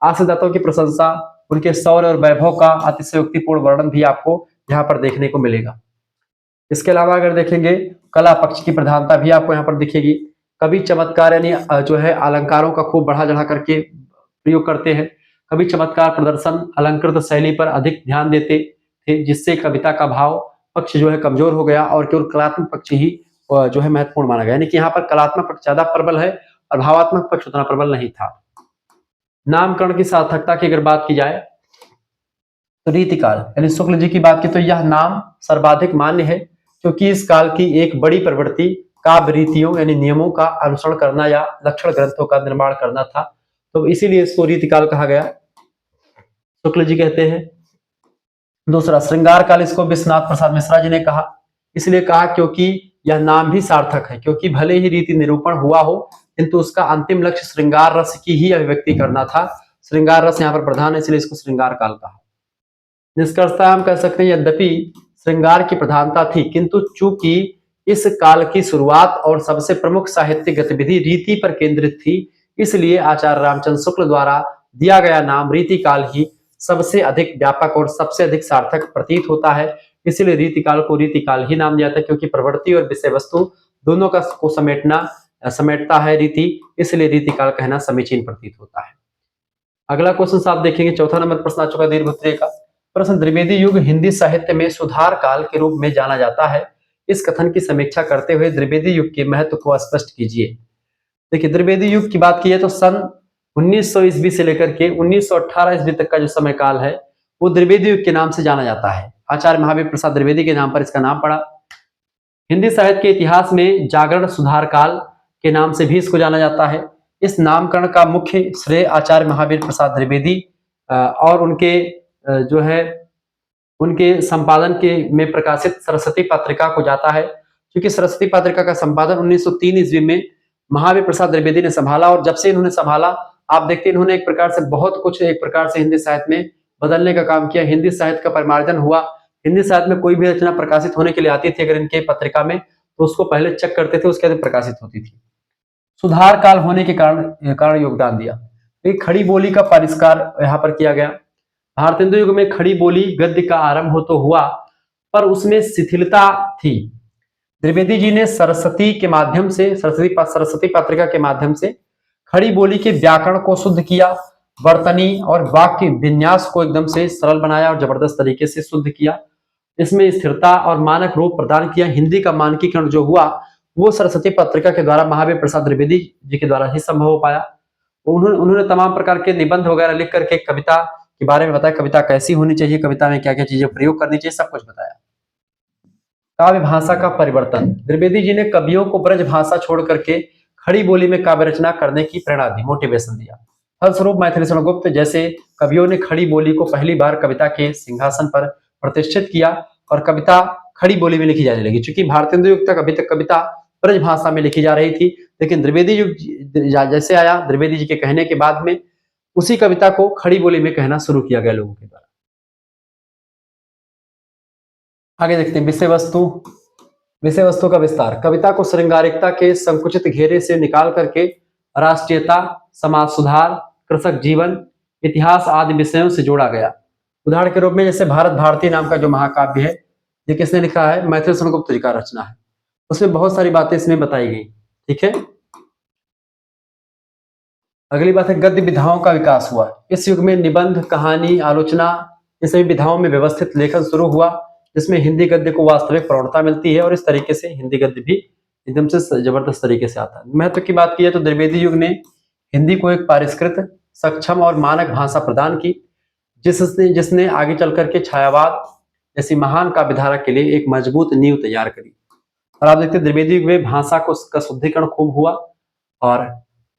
आश्रयदाताओं की प्रशंसा, उनके शौर्य और वैभव का अतिशयोक्तिपूर्ण वर्णन भी आपको यहाँ पर देखने को मिलेगा। इसके अलावा अगर देखेंगे, कला पक्ष की प्रधानता भी आपको यहाँ पर दिखेगी। कवि चमत्कार यानी जो है अलंकारों का खूब बढ़ा चढ़ा करके प्रयोग करते हैं। कवि चमत्कार, प्रदर्शन, अलंकृत शैली पर अधिक ध्यान देते थे, जिससे कविता का भाव पक्ष जो है कमजोर हो गया, और केवल कलात्मक पक्ष ही जो है महत्वपूर्ण माना गया। यानी कि यहाँ पर कलात्मक पक्ष ज्यादा प्रबल है और भावात्मक पक्ष उतना प्रबल नहीं था। नामकरण की सार्थकता की अगर बात की जाए तो रीतिकाल यानी शुक्ल जी की बात की तो यह नाम सर्वाधिक मान्य है, क्योंकि इस काल की एक बड़ी प्रवृत्ति काव्य रीतियों यानी नियमों का अनुसरण करना या लक्षण ग्रंथों का निर्माण करना था, तो इसीलिए इसको रीतिकाल कहा गया, शुक्ल जी कहते हैं। दूसरा, श्रृंगार काल इसको विश्वनाथ प्रसाद मिश्रा जी ने कहा, इसलिए कहा क्योंकि यह नाम भी सार्थक है, क्योंकि भले ही रीति निरूपण हुआ हो, किंतु उसका अंतिम लक्ष्य श्रृंगार रस की ही अभिव्यक्ति करना था। श्रृंगार रस यहाँ पर प्रधान है, इसलिए इसको श्रृंगार काल कहा। निष्कर्षतः हम कह सकते हैं, यद्यपि श्रृंगार की प्रधानता थी, किंतु चूंकि इस काल की शुरुआत और सबसे प्रमुख साहित्यिक गतिविधि रीति पर केंद्रित थी, इसलिए आचार्य रामचंद्र शुक्ल द्वारा दिया गया नाम रीतिकाल ही सबसे अधिक व्यापक और सबसे अधिक सार्थक प्रतीत होता है। इसलिए रीतिकाल को रीतिकाल ही नाम दिया था, क्योंकि प्रवृत्ति और विषय वस्तु दोनों का को समेटता है रीति, इसलिए रीतिकाल कहना समीचीन प्रतीत होता है। अगला क्वेश्चन आप देखेंगे, चौथा नंबर प्रश्न आ चुका दीर्घोत्तरीय का प्रश्न। द्विवेदी युग हिंदी साहित्य में सुधार काल के रूप में जाना जाता है, इस कथन की समीक्षा करते हुए द्विवेदी युग के महत्व को स्पष्ट कीजिए। देखिए, द्विवेदी युग की बात की है तो सन 1900 ईस्वी से लेकर के 1918 ईस्वी तक का जो समय काल है वो द्विवेदी युग के नाम से जाना जाता है। आचार्य महावीर प्रसाद द्विवेदी के नाम पर इसका नाम पड़ा। हिंदी साहित्य के इतिहास में जागरण सुधार काल के नाम से भी इसको जाना जाता है। इस नामकरण का मुख्य श्रेय आचार्य महावीर प्रसाद द्विवेदी और उनके जो है उनके संपादन के में प्रकाशित सरस्वती पत्रिका को जाता है, क्योंकि सरस्वती पत्रिका का संपादन 1903 ईस्वी में महावीर प्रसाद द्विवेदी ने संभाला, और जब से इन्होंने संभाला आप देखते हैं इन्होंने एक प्रकार से बहुत कुछ एक प्रकार से हिंदी साहित्य में बदलने का काम किया। हिंदी साहित्य का परिमार्जन हुआ। हिंदी साहित्य में कोई भी रचना प्रकाशित होने के लिए आती थी अगर इनके पत्रिका में, तो उसको पहले चेक करते थे, उसके बाद प्रकाशित होती थी। सुधार काल होने के कारण योगदान दिया। एक खड़ी बोली का परिष्कार यहाँ पर किया गया। भारतेंदु युग में खड़ी बोली गद्य का आरंभ तो हुआ, पर उसमें शिथिलता थी। द्विवेदी जी ने सरस्वती के माध्यम से, सरस्वती पत्रिका के माध्यम से खड़ी बोली के व्याकरण को शुद्ध किया, वर्तनी और वाक्य विन्यास को एकदम से सरल बनाया और जबरदस्त तरीके से शुद्ध किया। इसमें स्थिरता और मानक रूप प्रदान किया। हिंदी का मानकीकरण जो हुआ वो सरस्वती पत्रिका के द्वारा महावीर प्रसाद द्विवेदी जी के द्वारा ही संभव हो पाया। उन्होंने तमाम प्रकार के निबंध वगैरह लिख करके कविता के बारे में बताया, कविता कैसी होनी चाहिए, कविता में क्या क्या चीजें प्रयोग करनी चाहिए, सब कुछ बताया। काव्य भाषा का परिवर्तन। द्विवेदी जी ने कवियों को ब्रज भाषा छोड़ करके खड़ी बोली में काव्य रचना करने की प्रेरणा दी, मोटिवेशन दिया। फलस्वरूप मैथिली गुप्त जैसे कवियों ने खड़ी बोली को पहली बार कविता के सिंहासन पर प्रतिष्ठित किया और कविता खड़ी बोली में लिखी जाने लगी। चूंकि भारतेंदु युग तक अभी तक कविता ब्रज भाषा में लिखी जा रही थी, लेकिन द्विवेदी युग जैसे आया, द्विवेदी जी के कहने के बाद में उसी कविता को खड़ी बोली में कहना शुरू किया गया लोगों के द्वारा। आगे देखते हैं विषय वस्तु का विस्तार। कविता को श्रृंगारिकता के संकुचित घेरे से निकाल करके राष्ट्रीयता, समाज सुधार, कृषक जीवन, इतिहास आदि विषयों से जोड़ा गया। उदाहरण के रूप में जैसे भारत भारती नाम का जो महाकाव्य है, ये किसने लिखा है? मैथिली गुप्त जी का रचना है। उसमें बहुत सारी बातें इसमें बताई गई। ठीक है, अगली बात है गद्य विधाओं का विकास हुआ। इस युग में निबंध, कहानी, आलोचना, इन सभी विधाओं में व्यवस्थित लेखन शुरू हुआ, जिसमें हिंदी गद्य को वास्तविक प्रौढ़ता मिलती है और इस तरीके से हिंदी गद्य भी एकदम से जबरदस्त तरीके से आता है। महत्व की बात की जाए तो द्विवेदी युग ने हिंदी को एक परिष्कृत, सक्षम और मानक भाषा प्रदान की, जिसने आगे चल करके छायावाद जैसी महान काव्यधारा के लिए एक मजबूत नींव तैयार करी। और आप देखते हैं द्विवेदी युग में भाषा का शुद्धिकरण खूब हुआ और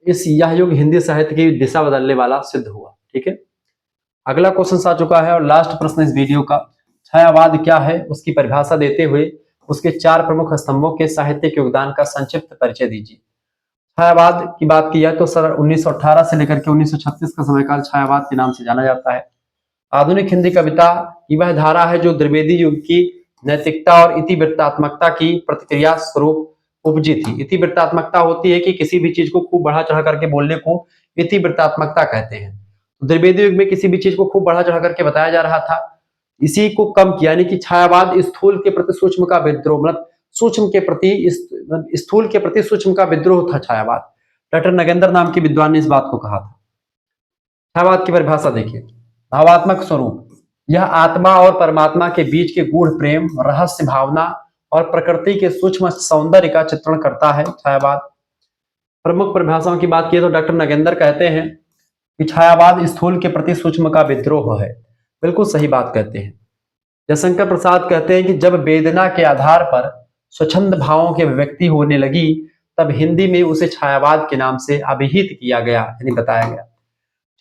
यह युग हिंदी साहित्य की दिशा बदलने वाला सिद्ध हुआ। ठीक है, अगला क्वेश्चन आ चुका है और लास्ट प्रश्न इस वीडियो का। छायावाद क्या है, उसकी परिभाषा देते हुए उसके 4 प्रमुख स्तंभों के साहित्यिक योगदान का संक्षिप्त परिचय दीजिए। छायावाद की बात की जाए तो सन 1918 से लेकर के 1936 का समयकाल छायावाद के नाम से जाना जाता है। आधुनिक हिंदी कविता की वह धारा है जो द्विवेदी युग की नैतिकता और इतिवृत्तात्मकता की प्रतिक्रिया स्वरूप उपजी थी। इतिवृत्तात्मकता होती है कि किसी भी चीज को खूब बढ़ा चढ़ा करके बोलने को इतिवृत्तात्मकता कहते हैं। द्विवेदी युग में किसी भी चीज को खूब बढ़ा चढ़ा करके बताया जा रहा था, इसी को कम किया, यानी कि छायावाद स्थूल के प्रति सूक्ष्म का विद्रोह, मतलब सूक्ष्म के प्रति स्थूल के प्रति सूक्ष्म का विद्रोह था छायावाद। डॉक्टर नगेंद्र नाम के विद्वान ने इस बात को कहा था। छायावाद की परिभाषा देखिए। भावात्मक स्वरूप, यह आत्मा और परमात्मा के बीच के गूढ़ प्रेम, रहस्य भावना और प्रकृति के सूक्ष्म सौंदर्य का चित्रण करता है छायावाद। प्रमुख परिभाषाओं की बात की तो डॉक्टर नगेंद्र कहते हैं कि छायावाद स्थूल के प्रति सूक्ष्म का विद्रोह है। बिल्कुल सही बात कहते हैं। जयशंकर प्रसाद कहते हैं कि जब वेदना के आधार पर स्वच्छंद भावों की अभिव्यक्ति होने लगी, तब हिंदी में उसे छायावाद के नाम से अभिहित किया गया, यानी बताया गया।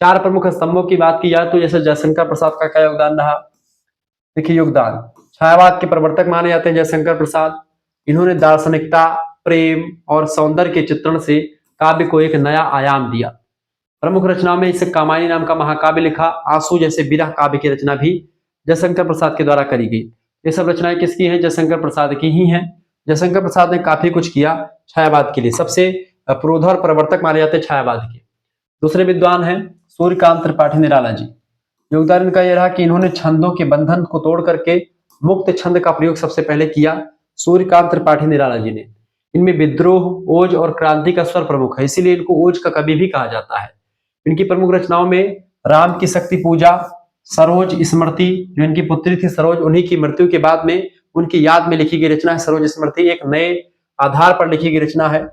4 प्रमुख स्तंभों की बात की जाए तो जैसे जयशंकर प्रसाद का क्या योगदान रहा, देखिए योगदान। छायावाद के प्रवर्तक माने जाते हैं जयशंकर प्रसाद। इन्होंने दार्शनिकता, प्रेम और सौंदर्य के चित्रण से काव्य को एक नया आयाम दिया। प्रमुख रचनाओं में इसे कामायनी नाम का महाकाव्य लिखा, आंसू जैसे विरह काव्य की रचना भी जयशंकर प्रसाद के द्वारा करी गई। ये सब रचनाएं किसकी हैं? जयशंकर प्रसाद की ही हैं। जयशंकर प्रसाद ने काफी कुछ किया छायावाद के लिए। सबसे पुरोधा और प्रवर्तक माने जाते हैं छायावाद के। दूसरे विद्वान हैं सूर्यकांत त्रिपाठी निराला जी। योगदान इनका यह रहा कि इन्होंने छंदों के बंधन को तोड़ करके मुक्त छंद का प्रयोग सबसे पहले किया, सूर्यकांत त्रिपाठी निराला जी ने। इनमें विद्रोह, ओज और क्रांति का स्वर प्रमुख है, इसीलिए इनको ओज का कवि भी कहा जाता है। इनकी प्रमुख रचनाओं में राम की शक्ति पूजा, सरोज स्मृति, जो इनकी पुत्री थी सरोज, उन्हीं की मृत्यु के बाद में उनकी याद में लिखी गई रचना है सरोज स्मृति। एक नए आधार पर लिखी गई रचना है,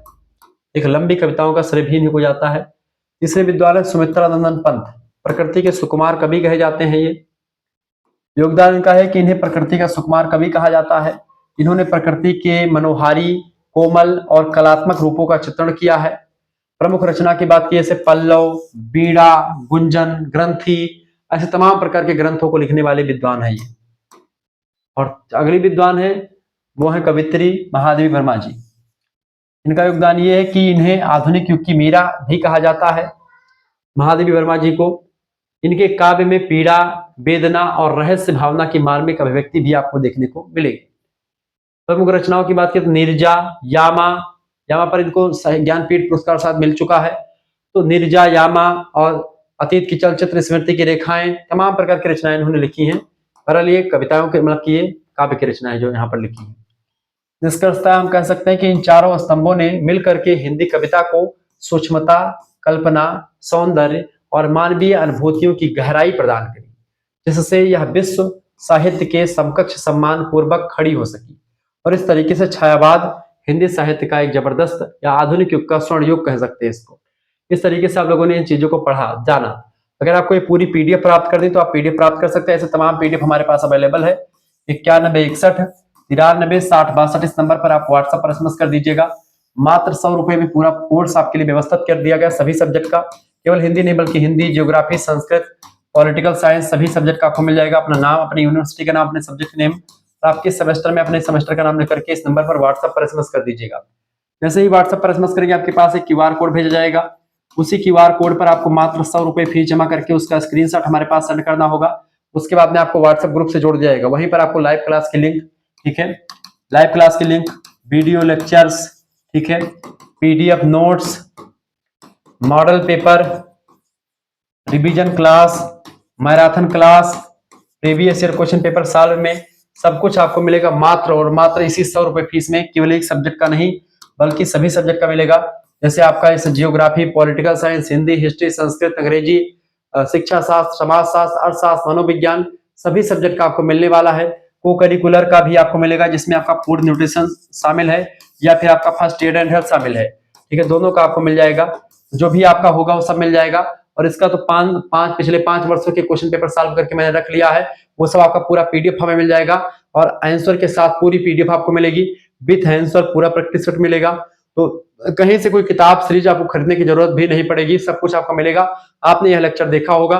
एक लंबी कविताओं का श्रेय भी इन्हीं को जाता है। तीसरे विद्वान है सुमित्रा नंदन पंत, प्रकृति के सुकुमार कवि कहे जाते हैं ये। योगदान इनका है कि इन्हें प्रकृति का सुकुमार कवि कहा जाता है। इन्होंने प्रकृति के मनोहारी, कोमल और कलात्मक रूपों का चित्रण किया है। प्रमुख रचना की बात की जैसे पल्लव, बीड़ा, गुंजन, ग्रंथि, ऐसे तमाम प्रकार के ग्रंथों को लिखने वाले विद्वान है ये। और अगली विद्वान है वो है कवित्री महादेवी वर्मा जी। इनका योगदान ये है कि इन्हें आधुनिक युग की मीरा भी कहा जाता है। महादेवी वर्मा जी को। इनके काव्य में पीड़ा, वेदना और रहस्य भावना की मार्मिक अभिव्यक्ति भी आपको देखने को मिलेगी। प्रमुख रचनाओं की बात करें तो नीरजा, यामा, यामा पर इनको ज्ञानपीठ पुरस्कार साथ मिल चुका है। तो नीरजा, यामा और अतीत की चलचित्र स्मृति की रेखाएं, तमाम प्रकार की रचनाएं इन्होंने लिखी हैं। बहरहाल ये कविताओं के मतलब की ये काव्य की रचनाएं जो यहाँ पर लिखी हैं। निष्कर्षतः हम कह सकते हैं कि इन चारों स्तंभों ने मिलकर के हिंदी कविता को सूक्ष्मता, कल्पना, सौंदर्य और मानवीय अनुभूतियों की गहराई प्रदान करी, जिससे यह विश्व साहित्य के समकक्ष सम्मान पूर्वक खड़ी हो सकी। और इस तरीके से छायावाद हिंदी साहित्य का एक जबरदस्त या आधुनिक युग का स्वर्ण युग कह सकते हैं इसको। इस तरीके से आप लोगों ने इन चीजों को पढ़ा, जाना। अगर आपको ये पूरी पीडीएफ प्राप्त करनी तो आप पीडीएफ प्राप्त कर सकते हैं। ऐसे तमाम पीडीएफ हमारे पास अवेलेबल है। 9161936062 इस नंबर पर आप व्हाट्सएप पर एसएमएस कर दीजिएगा। मात्र 100 रुपए में पूरा कोर्स आपके लिए व्यवस्थित कर दिया गया सभी सब्जेक्ट का। केवल हिंदी नहीं बल्कि Hindi, geography, Sanskrit, political science सभी सब्जेक्ट का आपको मिल जाएगा। अपना नाम, अपनी यूनिवर्सिटी का नाम, अपने सब्जेक्ट नेम, आपके सेमेस्टर में अपने सेमेस्टर का नाम लिख करके इस नंबर पर व्हाट्सएप पर एसएमएस कर दीजिएगा। जैसे ही व्हाट्सएप पर एसएमएस करेंगे आपके पास एक क्यूआर कोड भेजा जाएगा। उसी क्यूआर कोड पर आपको मात्र 100 रुपए फीस जमा करके उसका स्क्रीनशॉट हमारे पास सेंड करना होगा। उसके बाद में आपको व्हाट्सएप ग्रुप से जोड़ दिया जाएगा। वहीं पर आपको लाइव क्लास की लिंक, ठीक है, लाइव क्लास की लिंक, वीडियो लेक्चर्स, ठीक है, PDF notes, model paper, revision class, marathon class, previous year question paper solve में सब कुछ आपको मिलेगा मात्र और मात्र इसी 100 रुपए फीस में। केवल एक सब्जेक्ट का नहीं बल्कि सभी सब्जेक्ट का मिलेगा। जैसे आपका इस geography, political science, Hindi, history, Sanskrit, अंग्रेजी, शिक्षा शास्त्र, समाज शास्त्र, अर्थशास्त्र, मनोविज्ञान सभी सब्जेक्ट का आपको मिलने वाला है। को करिकुलर का भी आपको मिलेगा जिसमें आपका फूड न्यूट्रिशन शामिल है या फिर आपका फर्स्ट एड एंड हेल्थ शामिल है, ठीक है, दोनों का आपको मिल जाएगा। जो भी आपका होगा वो सब मिल जाएगा। और इसका तो पिछले 5 वर्षों के क्वेश्चन पेपर सॉल्व करके मैंने रख लिया है, वो सब आपका पूरा पीडीएफ हमें मिल जाएगा और आंसर के साथ पूरी पीडीएफ आपको मिलेगी, विथ आंसर पूरा प्रैक्टिस सेट मिलेगा। तो कहीं से कोई किताब सीरीज आपको खरीदने की जरूरत भी नहीं पड़ेगी, सब कुछ आपको मिलेगा। आपने यह लेक्चर देखा होगा,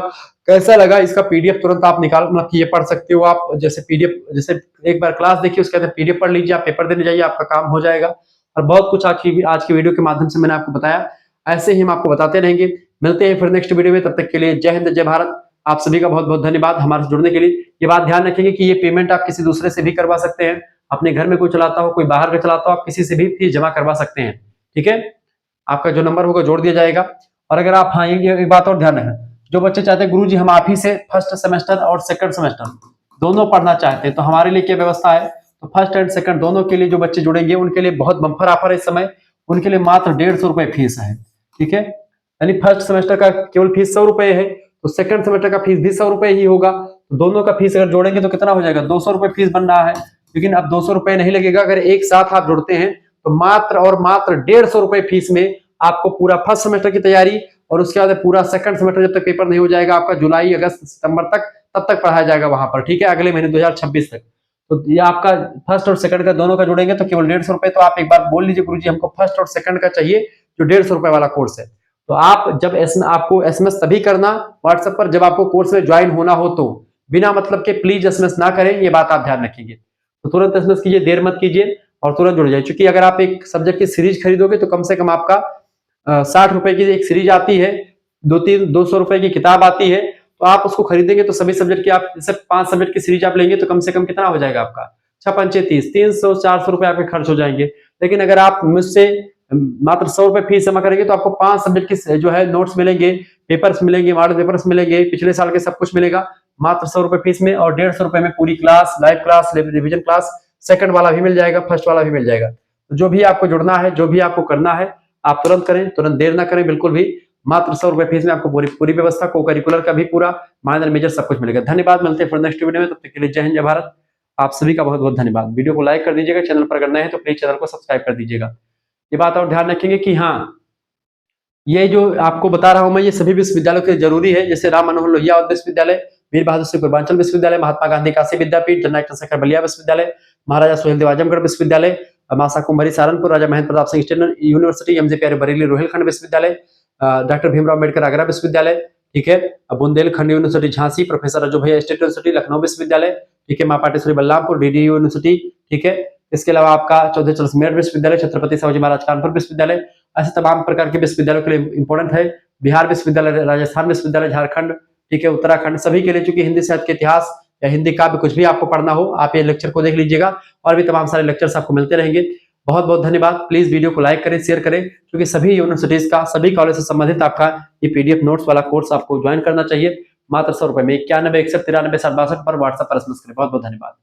कैसा लगा इसका पीडीएफ तुरंत आप निकाल मतलब ये पढ़ सकते हो आप। जैसे पीडीएफ, जैसे एक बार क्लास देखिए उसके बाद पीडीएफ पढ़ लीजिए, आप पेपर देने जाइए, आपका काम हो जाएगा। और बहुत कुछ आज की वीडियो के माध्यम से मैंने आपको बताया। ऐसे ही हम आपको बताते रहेंगे। मिलते हैं फिर नेक्स्ट वीडियो में, तब तक के लिए जय हिंद, जय भारत। आप सभी का बहुत बहुत धन्यवाद हमारे से जुड़ने के लिए। ये बात ध्यान रखेंगे कि ये पेमेंट आप किसी दूसरे से भी करवा सकते हैं। अपने घर में कोई चलाता हो, कोई बाहर का चलाता हो, आप किसी से भी फीस जमा करवा सकते हैं, ठीक है। आपका जो नंबर होगा जोड़ दिया जाएगा। और अगर आप, हाँ, ये एक बात और ध्यान रखें, जो बच्चे चाहते हैं गुरुजी हम आप ही से फर्स्ट सेमेस्टर और सेकंड सेमेस्टर दोनों पढ़ना चाहते हैं, तो हमारे लिए क्या व्यवस्था है, तो फर्स्ट एंड सेकंड दोनों के लिए जो बच्चे जुड़ेंगे उनके लिए बहुत बम्पर ऑफर है इस समय। उनके लिए मात्र 150 रुपए फीस है, ठीक है। यानी फर्स्ट सेमेस्टर का केवल फीस 100 रुपए है, तो सेकंड सेमेस्टर का फीस भी 100 रुपए ही होगा। तो दोनों का फीस अगर जोड़ेंगे तो कितना हो जाएगा, 200 रुपए फीस बन रहा है। लेकिन अब 200 रुपए नहीं लगेगा, अगर एक साथ आप जुड़ते हैं तो मात्र और मात्र 150 रुपए फीस में आपको पूरा फर्स्ट सेमेस्टर की तैयारी और उसके बाद पूरा सेकंड सेमेस्टर जब तक पेपर नहीं हो जाएगा आपका जुलाई, अगस्त, सितंबर तक, तब तक पढ़ाया जाएगा वहां पर, ठीक है, अगले महीने 2026 तक। तो ये आपका फर्स्ट और सेकंड का दोनों का जोड़ेंगे तो केवल 150 रुपए। तो आप एक बार बोल लीजिए गुरुजी हमको फर्स्ट और सेकंड का चाहिए जो 150 रुपए वाला कोर्स है। तो आप जब आपको एसएमएस तभी करना व्हाट्सएप पर जब आपको कोर्स में ज्वाइन होना हो, तो बिना मतलब के प्लीज एसएमएस ना करें, ये बात आप ध्यान रखेंगे। तो तुरंत एसएमएस कीजिए, देर मत कीजिए और तुरंत जुड़ जाइए। क्योंकि अगर आप एक सब्जेक्ट की सीरीज खरीदोगे तो कम से कम आपका 60 रुपए की एक सीरीज आती है, 200 रुपए की किताब आती है। तो आप उसको खरीदेंगे तो सभी सब्जेक्ट की आप जैसे 5 सब्जेक्ट की सीरीज आप लेंगे तो कम से कम कितना हो जाएगा आपका 6×5=30, 300-400 रुपए आपके खर्च हो जाएंगे। लेकिन अगर आप मुझसे मात्र 100 रुपए फीस जमा करेंगे तो आपको 5 सब्जेक्ट की जो है नोट्स मिलेंगे, पेपर्स मिलेंगे, मॉडल पेपर्स मिलेंगे, पिछले साल के सब कुछ मिलेगा मात्र 100 रुपए फीस में। और 150 रुपए में पूरी class, live class, revision class, second वाला भी मिल जाएगा, फर्स्ट वाला भी मिल जाएगा। तो जो भी आपको जुड़ना है, जो भी आपको करना है, आप तुरंत करें, तुरंत देर ना करें बिल्कुल भी। मात्र 100 रुपए फीस में आपको पूरी व्यवस्था, को करिकुलर का भी पूरा, माइनर मेजर सब कुछ मिलेगा। धन्यवाद, मिलते हैं फिर नेक्स्ट वीडियो में, तब तक के लिए जय हिंद, जय भारत। आप सभी का बहुत बहुत धन्यवाद। वीडियो को लाइक कर दीजिएगा, चैनल पर अगर नए हैं तो प्लीज चैनल को सब्सक्राइब कर दीजिएगा। ये बात और ध्यान रखेंगे कि हाँ, ये जो आपको बता रहा हूं मैं, ये सभी विश्वविद्यालयों के लिए जरूरी है। जैसे राम मनोहर लोहिया विश्वविद्यालय, वीर बहादुर सिंह पूर्वांचल विश्वविद्यालय, महात्मा गांधी काशी विद्यापीठ, जननायक चंद्रशेखर बलिया विश्वविद्यालय, महाराजा सुहेलदेव देव आजमगढ़ विश्वविद्यालय, मासा कुंभरी Saharanpur, Raja Mahendra Pratap Singh state university, M J प्यारे बरेली रोहिलखंड विश्वविद्यालय, डॉक्टर भीमराव अम्बेडकर आगरा विश्वविद्यालय, ठीक है, बुंदेलखंड यूनिवर्सिटी झांसी, प्रोफेसर अजू भैया स्टेट यूनिवर्सिटी लखनऊ विश्वविद्यालय, ठीक है, मां पाटेश्वरी बलरामपुर डीडी यूनिवर्सिटी, ठीक है। इसके अलावा आपका चौधरी चरण सिंह मेरठ विश्वविद्यालय, छत्रपति शिवाजी महाराज कानपुर विश्वविद्यालय, ऐसे तमाम प्रकार के विश्वविद्यालयों के लिए इंपॉर्टेंट है। बिहार विश्वविद्यालय, राजस्थान विश्वविद्यालय, झारखंड, ठीक है, उत्तराखंड, सभी के लिए चूंकि हिंदी साहित्य के इतिहास या हिंदी काव्य कुछ भी आपको पढ़ना हो, आप ये लेक्चर को देख लीजिएगा और भी तमाम सारे लेक्चर्स आपको मिलते रहेंगे। बहुत बहुत धन्यवाद। प्लीज वीडियो को लाइक करें, शेयर करें, क्योंकि सभी यूनिवर्सिटीज का, सभी कॉलेज से संबंधित आपका ये पीडीएफ नोट्स वाला कोर्स आपको ज्वाइन करना चाहिए। मात्र 100 रुपए में 91 61 93 62 पर व्हाट्सएप पर एसएमएस करें। बहुत बहुत धन्यवाद।